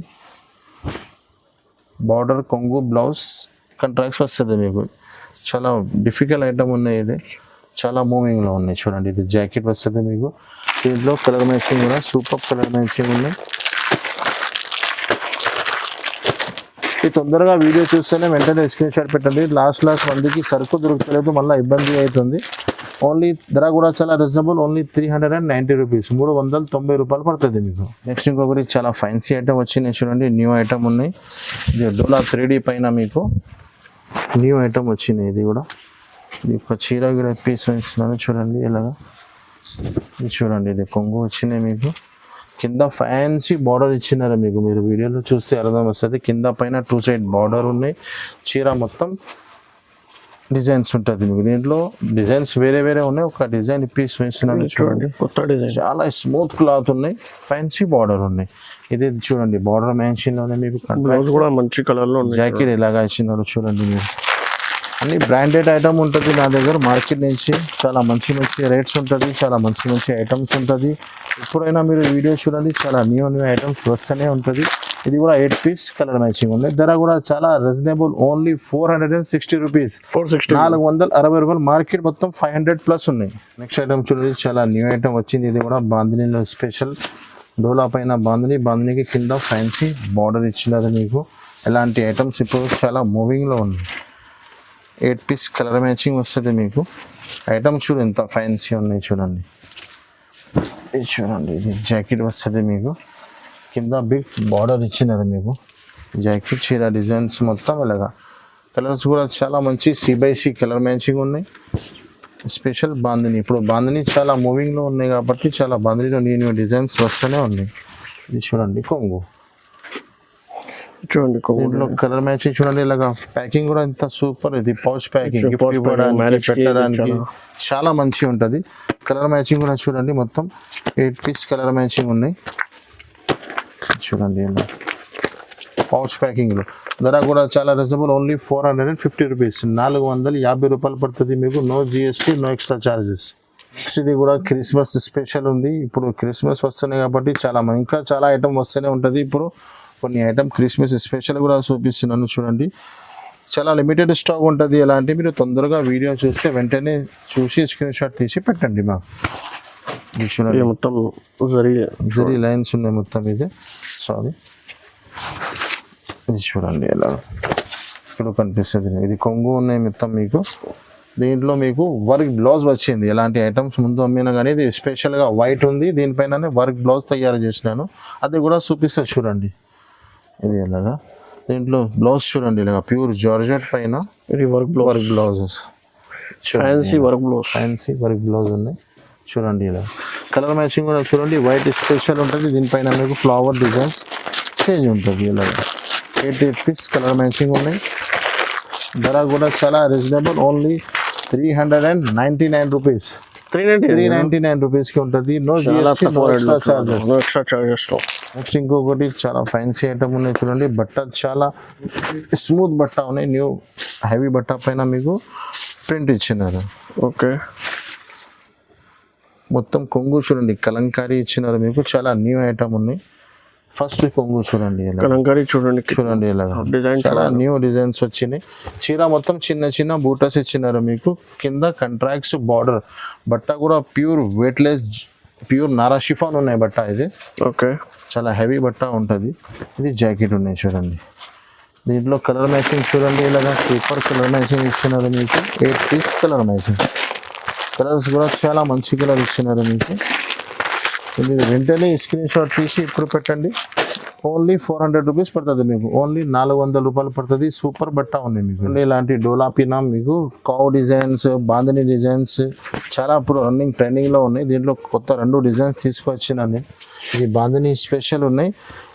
S1: బార్డర్ కొంగు బ్లౌజ్ కంట్రాక్ట్స్ వస్తుంది మీకు. చాలా డిఫికల్ట్ ఐటమ్ ఉన్నాయి, ఇది చాలా మూవింగ్లో ఉన్నాయి చూడండి. ఇది జాకెట్ వస్తుంది మీకు, దీంట్లో కలర్ మ్యాచింగ్ కూడా సూపర్ కలర్ మ్యాచింగ్ ఉన్నాయి. ఇది తొందరగా వీడియో చూస్తేనే వెంటనే స్క్రీన్ షాట్ పెట్టండి. లాస్ట్ మందికి సరుకు దొరుకుతలేదు, మళ్ళీ ఇబ్బంది అవుతుంది. ఓన్లీ ధర కూడా చాలా రీజనబుల్, ఓన్లీ 390 రూపీస్, 390 రూపాయలు పడుతుంది మీకు. నెక్స్ట్ ఇంకొకటి చాలా ఫ్యాన్సీ ఐటమ్ వచ్చినాయి చూడండి, న్యూ ఐటమ్ ఉన్నాయి. ఇది డోలా 3D పైన మీకు న్యూ ఐటమ్ వచ్చినాయి. ఇది కూడా ఇది ఒక చీర కూడా పీస్ ఇస్తున్నాను చూడండి ఇలాగా. ఇది చూడండి, ఇది కొంగు వచ్చినాయి మీకు, కింద ఫ్యాన్సీ బార్డర్ ఇచ్చినారు మీకు. మీరు వీడియోలో చూస్తే అర్థం వస్తుంది, కింద పైన 2 సైడ్ బార్డర్ ఉన్నాయి. చీర మొత్తం డిజైన్స్ ఉంటుంది మీకు. దీంట్లో డిజైన్స్ వేరే వేరే ఉన్నాయి, ఒక డిజైన్ పీస్ వేస్తున్నాను చూడండి.
S2: కొత్త డిజైన్,
S1: చాలా స్మూత్ క్లాత్ ఉన్నాయి, ఫ్యాన్సీ బార్డర్ ఉన్నాయి. ఇది చూడండి బార్డర్ మ్యాచింగ్ లోనే మీకు
S2: బ్లౌజ్ కూడా మంచి కలర్ లో ఉంది.
S1: జాకెట్ ఎలాగా ఇచ్చినారు చూడండి మీరు. అన్ని బ్రాండెడ్ ఐటమ్ ఉంటుంది నా దగ్గర, మార్కెట్ నుంచి చాలా మంచి మంచి రేట్స్ ఉంటుంది, చాలా మంచి మంచి ఐటమ్స్ ఉంటుంది. ఎప్పుడైనా మీరు వీడియో చూడండి, చాలా న్యూ ఐటమ్స్ వస్తూనే ఉంటుంది. ఇది కూడా 8 పీస్ కలర్ మ్యాచింగ్ ఉంది. ధర కూడా చాలా రీజనబుల్, ఓన్లీ 460 రూపీస్, 460 రూపాయలు. మార్కెట్ మొత్తం 500 ప్లస్ ఉన్నాయి. నెక్స్ట్ ఐటమ్ చూడండి, చాలా న్యూ ఐటమ్ వచ్చింది. ఇది కూడా బాందినీలో స్పెషల్, డోలా పైన బాందినీకి కింద ఫ్యాన్సీ బార్డర్ ఇచ్చినారు మీకు. ఇలాంటి ఐటమ్స్ ఇప్పుడు చాలా మూవింగ్లో ఉన్నాయి. 8 పీస్ కలర్ మ్యాచింగ్ వస్తుంది మీకు. ఐటమ్ చూడండి ఎంత ఫ్యాన్సీ ఉన్నాయి చూడండి. ఇది చూడండి, ఇది జాకెట్ వస్తుంది మీకు, కింద బిగ్ బార్డర్ ఇచ్చినారు మీకు. జాకెట్ చీర డిజైన్స్ మొత్తం ఇలాగా. కలర్స్ కూడా చాలా మంచి C/C కలర్ మ్యాచింగ్ ఉన్నాయి. స్పెషల్ బాందిని, ఇప్పుడు బాందిని చాలా మూవింగ్లో ఉన్నాయి కాబట్టి చాలా బాందినిలో న్యూ డిజైన్స్ వస్తూనే ఉన్నాయి. ఇది చూడండి కొంగు,
S2: చూడండి
S1: దీంట్లో కలర్ మ్యాచింగ్ చూడండి ఇలాగా. ప్యాకింగ్ కూడా ఇంత సూపర్, ఇది పౌచ్ ప్యాకింగ్, గిఫ్ట్ ఇవ్వడానికి పెట్టడానికి చాలా మంచిగా ఉంటుంది. కలర్ మ్యాచింగ్ కూడా చూడండి, మొత్తం 8 పీస్ కలర్ మ్యాచింగ్ ఉన్నాయి చూడండి. పౌచ్ ప్యాకింగ్లో ధర కూడా చాలా రీజనబుల్, ఓన్లీ 450 రూపీస్, 450 రూపాయలు పడుతుంది మీకు. No GST, no extra charges. Next ఇది కూడా క్రిస్మస్ స్పెషల్ ఉంది. ఇప్పుడు క్రిస్మస్ వస్తున్నాయి కాబట్టి ఇంకా చాలా ఐటమ్ వస్తూనే ఉంటుంది. ఇప్పుడు కొన్ని ఐటమ్ క్రిస్మస్ స్పెషల్ కూడా చూపిస్తున్నాను చూడండి. చాలా లిమిటెడ్ స్టాక్ ఉంటుంది. ఎలాంటి మీరు తొందరగా వీడియో చూస్తే వెంటనే చూసి స్క్రీన్ షాట్ తీసి పెట్టండి మాకు. చూడండి
S2: మొత్తం
S1: జరీ లైన్స్ ఉన్నాయి మొత్తం. ఇది సారీ, ఇది చూడండి ఎలా ఇప్పుడు కనిపిస్తుంది. ఇది కొంగు ఉన్నాయి మొత్తం మీకు. దీంట్లో మీకు వర్క్ బ్లౌజ్ వచ్చింది. ఎలాంటి ఐటమ్స్ ముందు అమ్మినా కానీ ఇది స్పెషల్గా వైట్ ఉంది, దీనిపైననే వర్క్ బ్లౌజ్ తయారు చేసినాను, అది కూడా చూపిస్తా చూడండి. ఇది ఎలాగా, దీంట్లో బ్లౌజ్ చూడండి ఇలాగా ప్యూర్ జార్జెట్ పైన
S2: ఇది work
S1: blouses,
S2: fancy
S1: work blouse ఉన్నాయి చూడండి. ఇలా కలర్ మ్యాచింగ్ కూడా చూడండి, వైట్ స్పెషల్ ఉంటుంది, దీనిపైన మీకు ఫ్లవర్ డిజైన్స్ చేంజ్ ఉంటుంది. ఇలాగా 8 పీస్ కలర్ మ్యాచింగ్ ఉన్నాయి. ధర కూడా చాలా రీజనబుల్, ఓన్లీ 399 రూపీస్, 399 రూపీస్కి ఉంటుంది. No GST, no extra charges. Next ఇంకొకటి చాలా ఫ్యాన్సీ ఐటమ్ ఉన్నాయి చూడండి. బట్ట చాలా స్మూత్ బట్ట ఉన్నాయి, న్యూ హెవీ బట్ట పైన మీకు ప్రింట్ ఇచ్చినారు.
S2: ఓకే,
S1: మొత్తం కొంగు చూడండి కలంకారీ ఇచ్చినారు మీకు. చాలా న్యూ ఐటమ్ ఉన్నాయి. ఫస్ట్ కొంగు చూడండి, చూడండి ఇలాగా చాలా న్యూ డిజైన్స్ వచ్చినాయి. చీర మొత్తం చిన్న చిన్న బూటస్ ఇచ్చినారు మీకు. కింద కంట్రాక్ట్స్ బార్డర్, బట్ట కూడా pure weightless, pure Nara chiffon ఉన్నాయి బట్ట. ఇది
S2: ఓకే,
S1: చాలా హెవీ బట్ట ఉంటుంది. ఇది జాకెట్ ఉన్నాయి చూడండి. దీంట్లో కలర్ మ్యాచింగ్ చూడండి ఇలాగా సూపర్ కలర్ మ్యాచింగ్ ఇచ్చినారు మీకు. 8 పీస్ కలర్ మ్యాచింగ్. కలర్స్ కూడా చాలా మంచి కలర్ ఇచ్చినారు మీకు. మీరు వెంటనే స్క్రీన్ షాట్ తీసి ఇప్పుడు పెట్టండి. ఓన్లీ 400 రూపీస్ పడుతుంది మీకు, ఓన్లీ 400 రూపాయలు పడుతుంది. సూపర్ బట్ట ఉన్నాయి మీకు. ఇలాంటి డోలా పినా మీకు కావ్ డిజైన్స్, బాందిని డిజైన్స్ చాలా ఇప్పుడు రన్నింగ్ ట్రెండింగ్లో ఉన్నాయి. దీంట్లో కొత్త 2 డిజైన్స్ తీసుకొచ్చినాను. ఇది బాందిని స్పెషల్ ఉన్నాయి,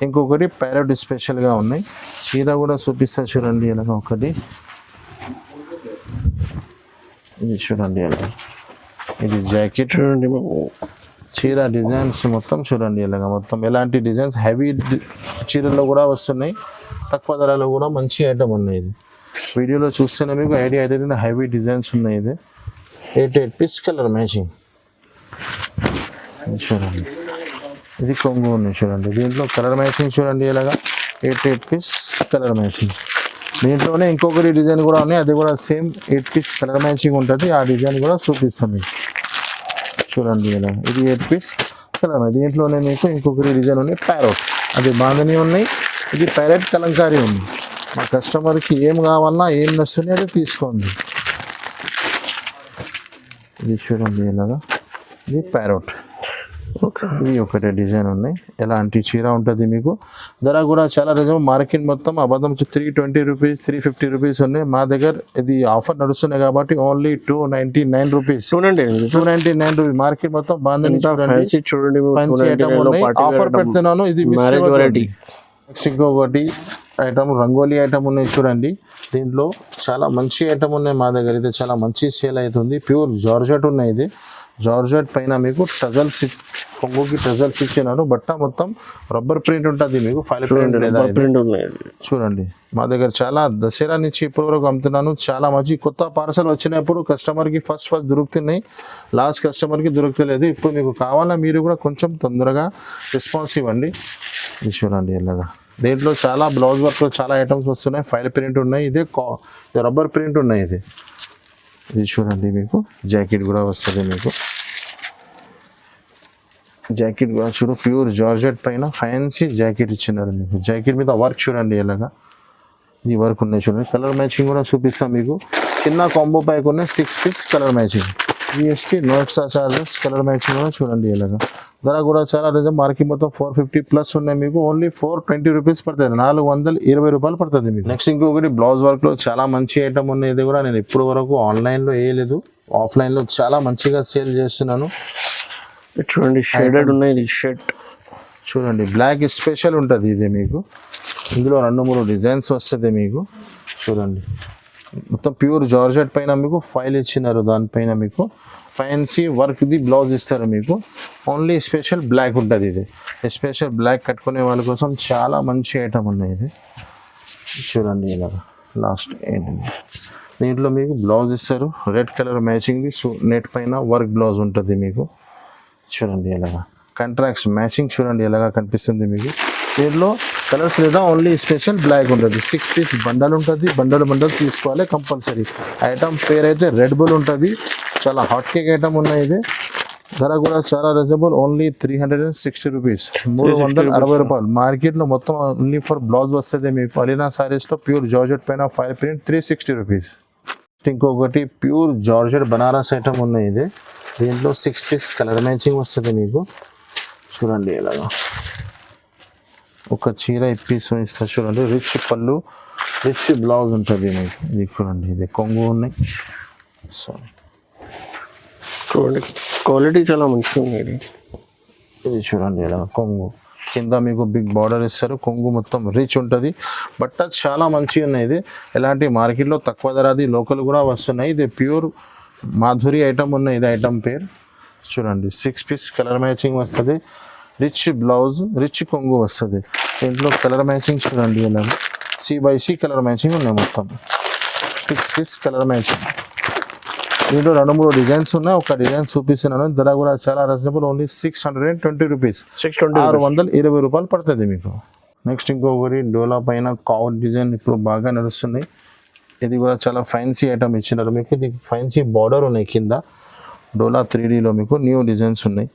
S1: ఇంకొకటి ప్యారెట్ స్పెషల్గా ఉన్నాయి. చీర కూడా చూపిస్తా చూడండి ఇలాగ. ఒకటి ఇది చూడండి ఇలా, ఇది జాకెట్ చూడండి. చీర డిజైన్స్ మొత్తం చూడండి ఇలాగ. మొత్తం ఎలాంటి డిజైన్స్ హెవీ చీరల్లో కూడా వస్తున్నాయి, తక్కువ ధరలో కూడా మంచి ఐటమ్ ఉన్నాయి. ఇది వీడియోలో చూస్తేనే మీకు ఐడియా అవుతుంది, హెవీ డిజైన్స్ ఉన్నాయి. ఇది 8 పీస్ కలర్ మ్యాచింగ్ చూడండి. ఇది కొంగు ఉన్నాయి చూడండి. దీంట్లో కలర్ మ్యాచింగ్ చూడండి ఇలాగా. Eight piece colour matching. దీంట్లోనే ఇంకొకరి డిజైన్ కూడా ఉన్నాయి, అది కూడా సేమ్ 8 పీస్ కలర్ మ్యాచింగ్ ఉంటుంది. ఆ డిజైన్ కూడా చూపిస్తాం మీకు. చూడండి ఇలా, ఇది 8 పీస్ కలర్. దీంట్లోనే మీకు ఇంకొకరి డిజైన్ ఉన్నాయి, ప్యారోట్, అది బాందని ఉన్నాయి. ఇది ప్యారెట్ కలంకారీ ఉంది. మా కస్టమర్కి ఏం కావాలన్నా ఏం నచ్చుతుంది అది తీసుకోండి. ఇది చూడండి ఇలాగా, ఇది ప్యారోట్. ఇది ఒకటే డిజైన్ ఉన్నాయి. ఎలాంటి చీర ఉంటుంది మీకు. ధర కూడా చాలా రీజనబుల్. మార్కెట్ మొత్తం అబద్ధం 320 రూపీస్ 350 రూపీస్ ఉన్నాయి. మా దగ్గర ఇది ఆఫర్ నడుస్తున్నాయి కాబట్టి ఓన్లీ 299 రూపీస్.
S2: చూడండి
S1: 299 రూపీస్. మార్కెట్ మొత్తం బాందని
S2: ఫ్యాన్సీ చూడండి,
S1: ఫ్యాన్సీ ఐటమ్ ఉన్నాయి. ఆఫర్ పెడుతున్నాను. ఇది
S2: వెరైటీ.
S1: నెక్స్ట్ ఇంకొకటి ఐటమ్ రంగోలీ ఐటమ్ ఉన్నాయి చూడండి. దీంట్లో చాలా మంచి ఐటమ్ ఉన్నాయి మా దగ్గర. అయితే చాలా మంచి సేల్ అవుతుంది. ప్యూర్ జార్జెట్ ఉన్నాయి. ఇది జార్జెట్ పైన మీకు టజల్స్, కొంగుకి టజల్స్ ఇచ్చినారు. బట్ట మొత్తం రబ్బర్ ప్రింట్ ఉంటుంది మీకు, ఫైల్ ప్రింట్ లేదా చూడండి. మా దగ్గర చాలా దసరా నుంచి ఇప్పటి వరకు అమ్ముతున్నాను. చాలా మంచి కొత్త పార్సల్ వచ్చినప్పుడు కస్టమర్కి ఫస్ట్ దొరుకుతున్నాయి, లాస్ట్ కస్టమర్కి దొరుకుతలేదు. ఇప్పుడు మీకు కావాలా మీరు కూడా కొంచెం తొందరగా రెస్పాన్స్ ఇవ్వండి. ఇది చూడండి ఇలాగా. దీంట్లో చాలా బ్లౌజ్ వర్క్లో చాలా ఐటమ్స్ వస్తున్నాయి. ఫైల్ ప్రింట్ ఉన్నాయి. ఇదే రబ్బర్ ప్రింట్ ఉన్నాయి. ఇది చూడండి మీకు జాకెట్ కూడా వస్తుంది మీకు. జాకెట్ కూడా చూడు, ప్యూర్ జార్జెట్ పైన ఫ్యాన్సీ జాకెట్ ఇచ్చినారు మీకు. జాకెట్ మీద వర్క్ చూడండి ఎలాగా, ఇది వర్క్ ఉన్నాయి చూడండి. కలర్ మ్యాచింగ్ కూడా చూపిస్తాం మీకు. చిన్న కాంబో ప్యాక్ ఉన్నాయి, 6 piece colour matching. GST no extra charges. Colour matching కూడా చూడండి ఎలాగా. ధర కూడా చాలా రీజన్. మార్కెట్ మొత్తం 450 ప్లస్ ఉన్నాయి మీకు. ఓన్లీ 420 రూపీస్ పడుతుంది, 420 రూపాయలు పడుతుంది మీకు. నెక్స్ట్ ఇంకొకటి బ్లౌజ్ వర్క్లో చాలా మంచి ఐటమ్ ఉన్నాయి. ఇది కూడా నేను ఇప్పుడు వరకు ఆన్లైన్లో వేయలేదు, ఆఫ్లైన్లో చాలా మంచిగా సేల్ చేస్తున్నాను.
S2: చూడండి షేడెడ్ ఉన్నాయి. ఇది షర్ట్
S1: చూడండి, బ్లాక్ స్పెషల్ ఉంటుంది ఇది మీకు. ఇందులో 2-3 డిజైన్స్ వస్తుంది మీకు. చూడండి మొత్తం ప్యూర్ జార్జెట్ పైన మీకు ఫైల్ ఇచ్చినారు. దానిపైన మీకు ఫ్యాన్సీ వర్క్ది బ్లౌజ్ ఇస్తారు మీకు. ఓన్లీ స్పెషల్ బ్లాక్ ఉంటుంది. ఇది స్పెషల్ బ్లాక్ కట్టుకునే వాళ్ళ కోసం చాలా మంచి ఐటమ్ ఉన్నాయి. ఇది చూడండి ఇలాగా. లాస్ట్ ఏంటండి, దీంట్లో మీకు బ్లౌజ్ ఇస్తారు, రెడ్ కలర్ మ్యాచింగ్ది. నెట్ పైన వర్క్ బ్లౌజ్ ఉంటుంది మీకు. చూడండి ఎలాగా కాంట్రాక్ట్స్ మ్యాచింగ్ చూడండి ఎలాగా కనిపిస్తుంది మీకు. దీంట్లో కలర్స్ లేదా ఓన్లీ స్పెషల్ బ్లాక్ ఉంటుంది. 6 పీస్ బండల్ ఉంటుంది. బండల్ తీసుకోవాలి కంపల్సరీ. ఐటమ్ పేరు అయితే రెడ్ బుల్ ఉంటుంది. చాలా హాట్ కేక్ ఐటమ్ ఉన్నాయి. ఇది ధర కూడా చాలా రీజనబుల్. ఓన్లీ 360 రూపీస్, 360 రూపాయలు. మార్కెట్లో మొత్తం ఓన్లీ ఫర్ బ్లౌజ్ వస్తుంది మీకు. అలీనా సారీస్లో ప్యూర్ జార్జెట్ పైన ఫైల్ ప్రింట్ 360 రూపీస్. ఇంకొకటి ప్యూర్ జార్జెట్ బనారస్ ఐటమ్ ఉన్నాయి. ఇది దీంట్లో 6 పీస్ కలర్ మ్యాచింగ్ వస్తుంది మీకు. చూడండి ఇలాగా ఒక చీర పీస్ ఇస్తారు చూడండి. రిచ్ పళ్ళు, రిచ్ బ్లౌజ్ ఉంటుంది మీకు. ఇది చూడండి, ఇది కొంగు ఉన్నాయి.
S2: చూడండి క్వాలిటీ చాలా మంచిగా ఉంది.
S1: ఇది చూడండి ఇలా కొంగు కింద మీకు బిగ్ బార్డర్ ఇస్తారు. కొంగు మొత్తం రిచ్ ఉంటుంది. బట్ చాలా మంచిగా ఉన్నాయి. ఇది ఎలాంటి మార్కెట్లో తక్కువ ధరది లోకల్ కూడా వస్తున్నాయి. ఇది ప్యూర్ మాధురి ఐటమ్ ఉన్నాయి. ఇది ఐటమ్ పేరు చూడండి. 6 పీస్ కలర్ మ్యాచింగ్ వస్తుంది. రిచ్ బ్లౌజ్, రిచ్ కొంగు వస్తుంది. దీంట్లో కలర్ మ్యాచింగ్ చూడండి ఇలా C/C కలర్ మ్యాచింగ్ ఉన్నాయి. మొత్తం 6 పీస్ కలర్ మ్యాచింగ్. దీంట్లో 2-3 డిజైన్స్ ఉన్నాయి. ఒక డిజైన్ చూపిస్తున్నాను. ధర కూడా చాలా రీజనబుల్. ఓన్లీ 620 రూపీస్, 620 రూపాయలు పడుతుంది మీకు. నెక్స్ట్ ఇంకొకటి డోలా పైన కావ్ డిజైన్ ఇప్పుడు బాగా నడుస్తున్నాయి. ఇది కూడా చాలా ఫ్యాన్సీ ఐటమ్ ఇచ్చినారు మీకు. ఇది ఫ్యాన్సీ బార్డర్ ఉన్నాయి కింద. డోలా 3Dలో మీకు న్యూ డిజైన్స్ ఉన్నాయి.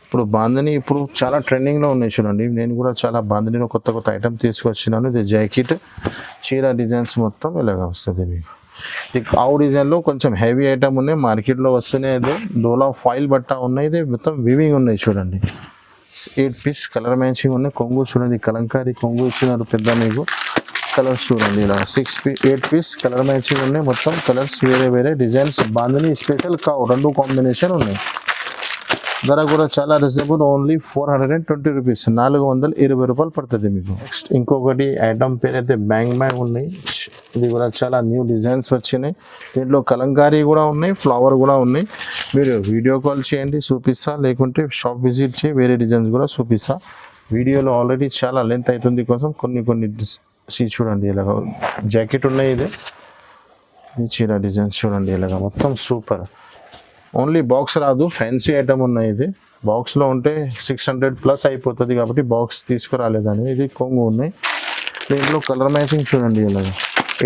S1: ఇప్పుడు బాందని ఇప్పుడు చాలా ట్రెండింగ్లో ఉన్నాయి చూడండి. నేను కూడా చాలా బాందనీలో కొత్త ఐటమ్ తీసుకొచ్చినాను. ఇది జాకెట్, చీర డిజైన్స్ మొత్తం ఇలాగా వస్తుంది మీకు. ఇది కావ్ డిజైన్లో కొంచెం హెవీ ఐటమ్ ఉన్నాయి. మార్కెట్లో వస్తున్నాయి. ఇది డోలా ఫాయిల్ బట్ట ఉన్నాయి. ఇది మొత్తం వివింగ్ ఉన్నాయి చూడండి. 8 పీస్ కలర్ మ్యాచింగ్ ఉన్నాయి. కొంగు చూడండి, కలంకారీ కొంగు ఇచ్చినారు పెద్ద మీకు. కలర్స్ చూడండి ఇలా 8 పీస్ కలర్ మ్యాచింగ్ ఉన్నాయి. మొత్తం కలర్స్ వేరే డిజైన్స్. బాందని స్పెషల్ కావ్ 2 కాంబినేషన్ ఉన్నాయి. ధర కూడా చాలా రీజనబుల్. ఓన్లీ 420 రూపీస్, 420 రూపాయలు పడుతుంది మీకు. నెక్స్ట్ ఇంకొకటి ఐటమ్ పేరు అయితే బ్యాంగ్ ఉన్నాయి. ఇది కూడా చాలా న్యూ డిజైన్స్ వచ్చినాయి. దీంట్లో కలంకారీ కూడా ఉన్నాయి, ఫ్లవర్ కూడా ఉన్నాయి. మీరు వీడియో కాల్ చేయండి చూపిస్తా, లేకుంటే షాప్ విజిట్ చేయి వేరే డిజైన్స్ కూడా చూపిస్తా. వీడియోలో ఆల్రెడీ చాలా లెంత్ అవుతుంది కోసం కొన్ని చూడండి ఇలాగ జాకెట్ ఉన్నాయి. ఇది చీర డిజైన్స్ చూడండి ఇలాగ మొత్తం సూపర్. ఓన్లీ బాక్స్ రాదు, ఫ్యాన్సీ ఐటమ్ ఉన్నాయి. ఇది బాక్స్లో ఉంటే 600 ప్లస్ అయిపోతుంది కాబట్టి బాక్స్ తీసుకురాలేదని. ఇది కొంగు ఉన్నాయి. దీంట్లో కలర్ మ్యాచింగ్ చూడండి ఇలాగా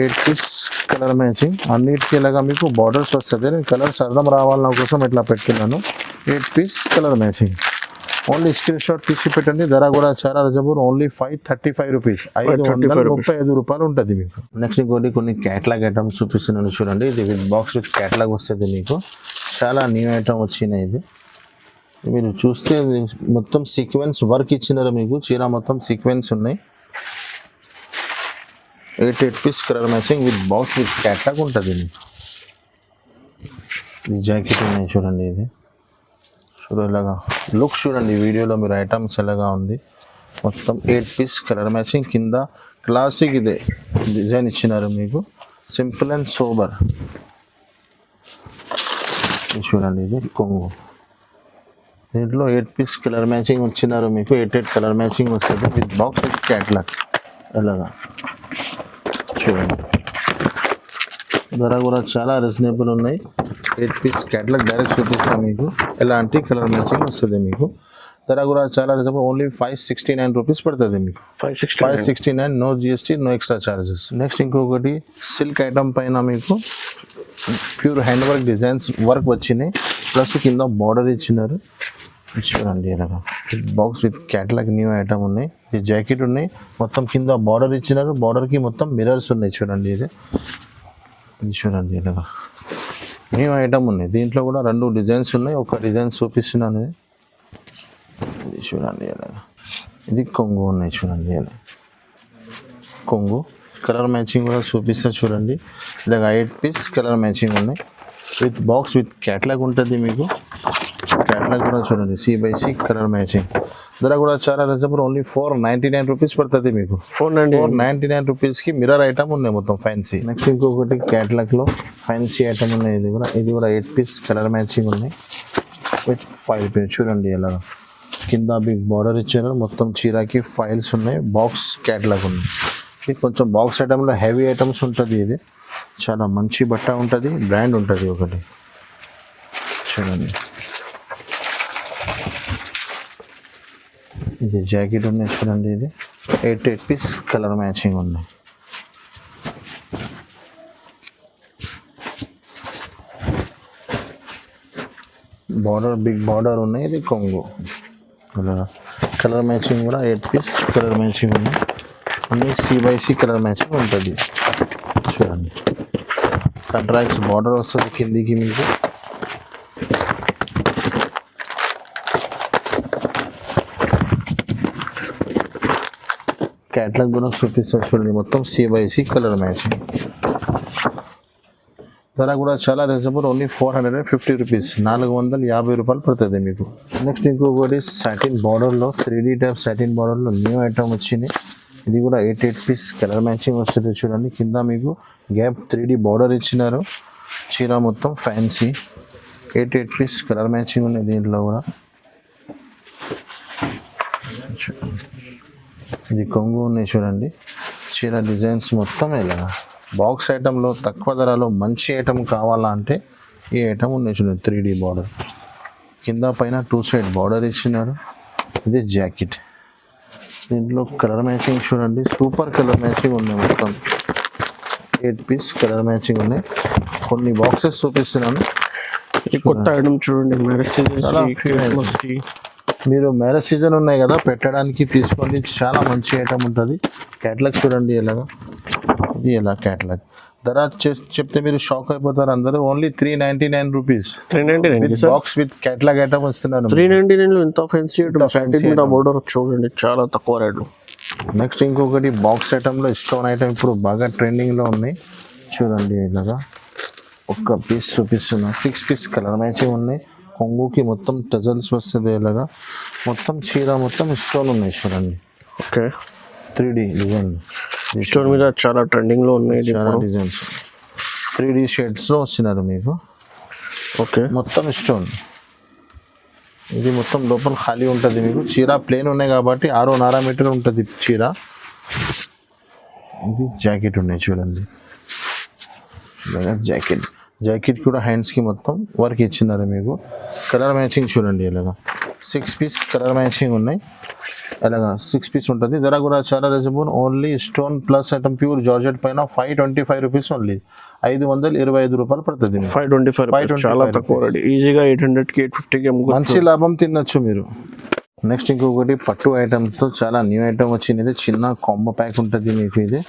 S1: 8 పీస్ కలర్ మ్యాచింగ్ అన్నిటికీ ఇలాగా మీకు బార్డర్స్ వస్తుంది. నేను కలర్స్ అర్థం రావాలన్న కోసం ఇట్లా పెట్టుకున్నాను. 8 piece colour matching. Only screenshot తీసి పెట్టండి. ధర కూడా చాలా రీజనబుల్, ఓన్లీ 535 రూపీస్, 535 రూపాయలు ఉంటుంది మీకు. నెక్స్ట్ ఇంకోటి కొన్ని క్యాట్లాగ్ ఐటమ్స్ చూపిస్తున్నాను చూడండి. ఇది విత్ బాక్స్ విత్ క్యాట్లాగ్ వస్తుంది మీకు. చాలా న్యూ ఐటమ్ వచ్చినాయి. ఇది మీరు చూస్తే ఇది మొత్తం సీక్వెన్స్ వర్క్ ఇచ్చినారు మీకు. చీర మొత్తం సీక్వెన్స్ ఉన్నాయి. 8 piece colour matching with box with catalogue ఉంటుంది మీకు. ఇది జాకెట్ ఉన్నాయి చూడండి. ఇది ఇలాగా లుక్ చూడండి వీడియోలో మీరు ఐటమ్స్ ఎలాగా ఉంది. మొత్తం 8 పీస్ కలర్ మ్యాచింగ్. కింద క్లాసిక్ ఇదే డిజైన్ ఇచ్చినారు మీకు. Simple and sober. చూడండి ఇది కొంగు. దీంట్లో 8 పీస్ కలర్ మ్యాచింగ్ వచ్చినారు మీకు. 8 కలర్ మ్యాచింగ్ వస్తుంది విత్ బాక్స్ విత్ క్యాట్లాగ్. ఎలాగా చూడండి. ధర కూడా చాలా రీజనబుల్ ఉన్నాయి. 8 పీస్ క్యాట్లాగ్ డైరెక్ట్ చూపిస్తాను మీకు. ఎలాంటి కలర్ మ్యాచింగ్ వస్తుంది మీకు. ధర కూడా చాలా రీజనబుల్, ఓన్లీ 569 రూపీస్ పడుతుంది మీకు. 569, no GST, no extra charges. Next ఇంకొకటి సిల్క్ ఐటమ్ పైన మీకు pure hand work designs work వచ్చినాయి. ప్లస్ కింద బార్డర్ ఇచ్చినారు చూడండి. ఇలాగా box with catalogue new item ఉన్నాయి. ఇది జాకెట్ ఉన్నాయి. మొత్తం కింద బార్డర్ ఇచ్చినారు. బార్డర్కి మొత్తం మిరర్స్ ఉన్నాయి చూడండి. ఇది చూడండి ఇలాగా న్యూ ఐటమ్ ఉన్నాయి. దీంట్లో కూడా 2 డిజైన్స్ ఉన్నాయి. ఒక డిజైన్ చూపిస్తున్నాను. ఇది చూడండి ఇలాగా. ఇది కొంగు ఉన్నాయి చూడండి. ఇలా కొంగు కలర్ మ్యాచింగ్ కూడా చూపిస్తా చూడండి. ఇలాగ 8 పీస్ కలర్ మ్యాచింగ్ ఉన్నాయి విత్ బాక్స్ విత్ క్యాట్లాగ్ ఉంటుంది మీకు. క్యాట్లాగ్ కూడా చూడండి C/C కలర్ మ్యాచింగ్. ధర కూడా చాలా రీజనబుల్, ఓన్లీ 499 రూపీస్ పడుతుంది మీకు. 499 రూపీస్కి మిర్రర్ ఐటమ్ ఉన్నాయి మొత్తం ఫ్యాన్సీ. నెక్స్ట్ ఇంకొకటి క్యాట్లాగ్లో ఫ్యాన్సీ ఐటమ్ ఉన్నాయి. ఇది కూడా 8 పీస్ కలర్ మ్యాచింగ్ ఉన్నాయి విత్ 5 పీస్. చూడండి ఇలా కింద బిగ్ బార్డర్ ఇచ్చారు. మొత్తం చీరాకి ఫైల్స్ ఉన్నాయి. బాక్స్ క్యాట్లాగ్ ఉన్నాయి. ఇది కొంచెం బాక్స్ ఐటమ్లో హెవీ ఐటమ్స్ ఉంటుంది. ఇది చాలా మంచి బట్ట ఉంటుంది, బ్రాండ్ ఉంటుంది ఒకటి. చూడండి ఇది జాకెట్ ఉన్నాయి చూడండి. ఇది 8 పీస్ కలర్ మ్యాచింగ్ ఉన్నాయి. బార్డర్ బిగ్ బార్డర్ ఉన్నాయి. ఇది కొంగు కలర్ మ్యాచింగ్ కూడా 8 పీస్ కలర్ మ్యాచింగ్ ఉన్నాయి. అన్నీ C/C కలర్ మ్యాచింగ్ ఉంటుంది. చూడండి కంట్రాక్ట్స్ బార్డర్ వస్తుంది కిందికి మీకు. క్యాట్లాగ్ కూడా చూపిస్తారు చూడండి. మొత్తం C/C కలర్ మ్యాచింగ్. ధర కూడా చాలా రీజనబుల్, ఓన్లీ 450 రూపీస్, 450 రూపాయలు పడుతుంది మీకు. నెక్స్ట్ ఇంకొకటి సాటిన్ బార్డర్లో 3D టైప్ సాటిన్ బార్డర్లో న్యూ ఐటమ్ వచ్చింది. ఇది కూడా 8 పీస్ కలర్ మ్యాచింగ్ వస్తుంది చూడండి. కింద మీకు గ్యాప్ 3D బార్డర్ ఇచ్చినారు. చీర మొత్తం ఫ్యాన్సీ 8 పీస్ కలర్ మ్యాచింగ్ ఉన్నాయి. దీంట్లో కూడా ఇది కొంగు ఉన్నాయి చూడండి. చీర డిజైన్స్ మొత్తం ఇలా బాక్స్ ఐటెంలో తక్కువ ధరలో మంచి ఐటమ్ కావాలా అంటే ఈ ఐటమ్ ఉన్నాయి చూడండి. 3D బార్డర్ కింద పైన 2 సైడ్ బార్డర్ ఇచ్చినారు. ఇది జాకెట్. దీంట్లో కలర్ మ్యాచింగ్ చూడండి. సూపర్ కలర్ మ్యాచింగ్ ఉన్నాయి. మొత్తం 8 పీస్ కలర్ మ్యాచింగ్ ఉన్నాయి. కొన్ని బాక్సెస్ చూపిస్తున్నాను.
S2: కొత్త ఐటమ్ చూడండి.
S1: మీరు మ్యారేజ్ సీజన్ ఉన్నాయి కదా, పెట్టడానికి తీసుకోండి. చాలా మంచి ఐటమ్ ఉంటుంది. క్యాట్లాగ్ చూడండి ఎలాగా. ఇది ఎలా క్యాట్లాగ్. ధర చెప్తే మీరు షాక్ అయిపోతారు అందరూ. Only 399 rupees.
S2: 399
S1: box with catalogue item ఇస్తున్నారు.
S2: 399 ఇంత ఫ్యాన్సీ ఐటమ్ బోర్డర్ చూడండి, చాలా తక్కువ రేట్లు.
S1: నెక్స్ట్ ఇంకొకటి బాక్స్ ఐటమ్లో స్టోన్ ఐటమ్ ఇప్పుడు బాగా ట్రెండింగ్లో ఉన్నాయి చూడండి. ఇలాగా ఒక్క పీస్ చూపిస్తున్నా. 6 పీస్ కలర్ మ్యాచింగ్ ఉన్నాయి. కొంగుకి మొత్తం టజల్స్ వస్తుంది. ఇలాగా మొత్తం చీర మొత్తం స్టోన్ ఉన్నాయి చూడండి.
S2: ఓకే
S1: 3D డిజైన్
S2: స్టోన్ మీద చాలా ట్రెండింగ్లో ఉన్నాయి.
S1: చాలా డిజైన్స్ 3D షేడ్స్లో వచ్చినారు మీకు.
S2: ఓకే
S1: మొత్తం స్టోన్. ఇది మొత్తం లోపల ఖాళీ ఉంటుంది మీకు. చీర ప్లేన్ ఉన్నాయి కాబట్టి 6.5 మీటర్ ఉంటుంది చీర. ఇది జాకెట్ ఉన్నాయి చూడండి. జాకెట్ జాకెట్ కూడా హ్యాండ్స్కి మొత్తం వర్క్ ఇచ్చినారు మీకు. కలర్ మ్యాచింగ్ చూడండి ఇలాగా 6 పీస్ కలర్ మ్యాచింగ్ ఉన్నాయి. అలాగా 6 పీస్ ఉంటుంది. ధర కూడా చాలా reasonable. Only stone plus item pure georgette పైన 525 రూపీస్ ఓన్లీ. 525 రూపాయలు పడుతుంది.
S2: 525 చాలా తక్కువ రేట్. ఈజీగా 800కి 850కి
S1: మంచి లాభం తినొచ్చు మీరు. నెక్స్ట్ ఇంకొకటి పట్టు ఐటమ్స్తో చాలా న్యూ ఐటమ్ వచ్చింది. చిన్న కాంబో ప్యాక్ ఉంటుంది మీకు. ఇది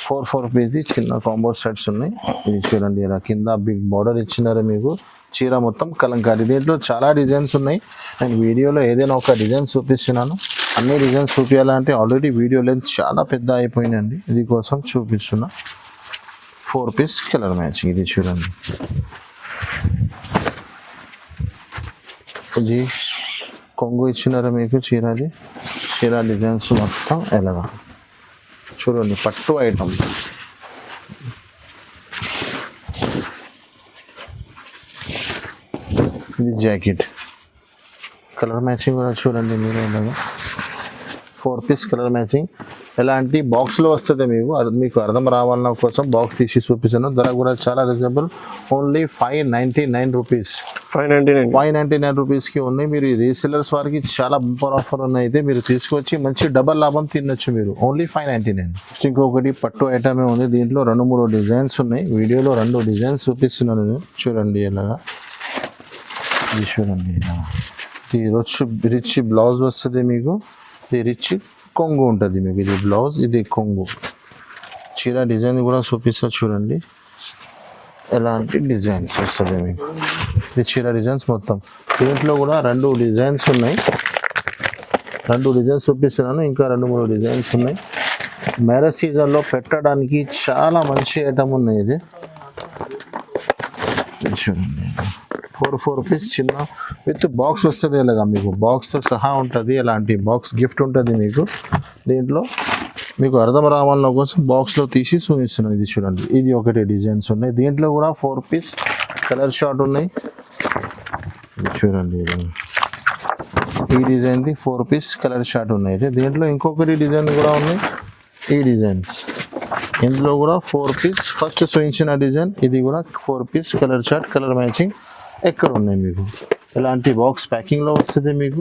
S1: 4 పీస్ చిన్న కాంబో సెట్స్ ఉన్నాయి. ఇది చూడండి, ఇలా కింద బిగ్ బార్డర్ ఇచ్చినారు మీకు. చీర మొత్తం కలంకారీ. దీంట్లో చాలా డిజైన్స్ ఉన్నాయి. నేను వీడియోలో ఏదైనా ఒక డిజైన్ చూపిస్తున్నాను. అన్ని డిజైన్స్ చూపించాలంటే ఆల్రెడీ వీడియో లెంత్ చాలా పెద్ద అయిపోయిందండి. ఇది కోసం చూపిస్తున్నా. 4 పీస్ కలర్ మ్యాచింగ్. ఇది చూడండి, ఇది కొంగు ఇచ్చినారు మీకు. చీర డిజైన్స్ మొత్తం ఎలాగా చూడండి, పట్టు ఐటమ్. ఇది జాకెట్ కలర్ మ్యాచింగ్ కూడా చూడండి మీరు. ఎలాగా 4 పీస్ కలర్ మ్యాచింగ్. ఎలాంటి బాక్స్లో వస్తుంది మీకు. మీకు అర్థం రావాలన్న కోసం బాక్స్ తీసి చూపిస్తాను. ధర కూడా చాలా రీజనబుల్. Only 599 rupees. 599 రూపీస్కి ఉన్నాయి. మీరు రీసెలర్స్ వారికి చాలా బంపర్ ఆఫర్ ఉన్నాయి. అయితే మీరు తీసుకొచ్చి మంచి డబల్ లాభం తినొచ్చు మీరు. ఓన్లీ 599. ఇంకొకటి పట్టు ఐటమే ఉంది. దీంట్లో 2-3 డిజైన్స్ ఉన్నాయి. వీడియోలో 2 డిజైన్స్ చూపిస్తున్నాను నేను. చూడండి ఎలాగా. ఇది చూడండి, ఇది రిచ్ బ్లౌజ్ వస్తుంది మీకు. ఇది రిచ్ కొంగు ఉంటుంది మీకు. ఇది బ్లౌజ్, ఇది కొంగు. చీర డిజైన్ కూడా చూపిస్తా చూడండి. ఎలాంటి డిజైన్స్ వస్తుంది మీకు. ఇది చీర డిజైన్స్ మొత్తం. దీంట్లో కూడా 2 డిజైన్స్ ఉన్నాయి. 2 డిజైన్స్ చూపిస్తున్నాను. ఇంకా 2-3 డిజైన్స్ ఉన్నాయి. మ్యారేజ్ సీజన్లో పెట్టడానికి చాలా మంచి ఐటమ్ ఉన్నాయి. ఇది చూడండి, 4 పీస్ చిన్న విత్ బాక్స్ వస్తుంది. ఇలాగా మీకు బాక్స్తో సహా ఉంటుంది. ఎలాంటి బాక్స్ గిఫ్ట్ ఉంటుంది మీకు. దీంట్లో మీకు అర్థం రావాలన్న కోసం బాక్స్లో తీసి చూపిస్తున్నాను. ఇది చూడండి, ఇది ఒకటి డిజైన్స్ ఉన్నాయి. దీంట్లో కూడా 4 పీస్ కలర్ షార్ట్ ఉన్నాయి. ఇది చూడండి, ఈ డిజైన్ది 4 పీస్ కలర్ షార్ట్ ఉన్నాయి. దీంట్లో ఇంకొకటి డిజైన్ కూడా ఉన్నాయి. ఈ డిజైన్స్ ఇందులో కూడా 4 పీస్ ఫస్ట్ చూపించిన డిజైన్. ఇది కూడా 4 piece colour short colour matching ఎక్కడ ఉన్నాయి మీకు. ఎలాంటి బాక్స్ ప్యాకింగ్లో వస్తుంది మీకు.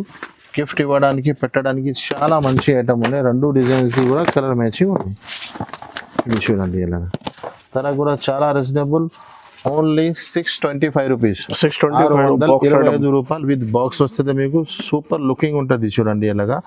S1: గిఫ్ట్ ఇవ్వడానికి పెట్టడానికి చాలా మంచి ఐటమ్ ఉన్నాయి. 2 డిజైన్స్ది కూడా కలర్ మ్యాచింగ్ ఉన్నాయి. ఇది చూడండి ఎలా. ధర కూడా చాలా రీజనబుల్. Only 625 rupees. 625 రూపాయలు విత్ బాక్స్ వస్తుంది మీకు. సూపర్ లుకింగ్ ఉంటుంది చూడండి ఎలాగా.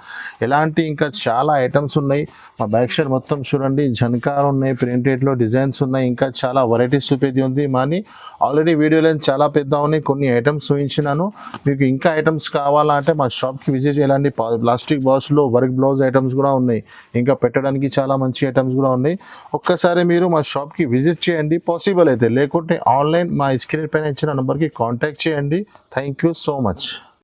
S1: ఎలాంటి ఇంకా చాలా ఐటమ్స్ ఉన్నాయి. మా బ్యాక్ సైడ్ మొత్తం చూడండి, జనకార్ ఉన్నాయి, ప్రింటెడ్లో డిజైన్స్ ఉన్నాయి. ఇంకా చాలా వెరైటీస్ చూపేది ఉంది. కానీ ఆల్రెడీ వీడియో లెంత్ చాలా పెద్ద ఉన్నాయి. కొన్ని ఐటమ్స్ చూపించినాను. మీకు ఇంకా ఐటమ్స్ కావాలంటే మా షాప్కి విజిట్ చేయాలండి. ప్లాస్టిక్ బాక్స్లో వర్క్ బ్లౌజ్ ఐటమ్స్ కూడా ఉన్నాయి. ఇంకా పెట్టడానికి చాలా మంచి ఐటమ్స్ కూడా ఉన్నాయి. ఒక్కసారి మీరు మా షాప్కి విజిట్ చేయండి పాసిబుల్ అయితే. లేకుంటే ఆన్లైన్ మా స్క్రీన్ పైన ఇచ్చిన నెంబర్కి కాంటాక్ట్ చేయండి. Thank you so much.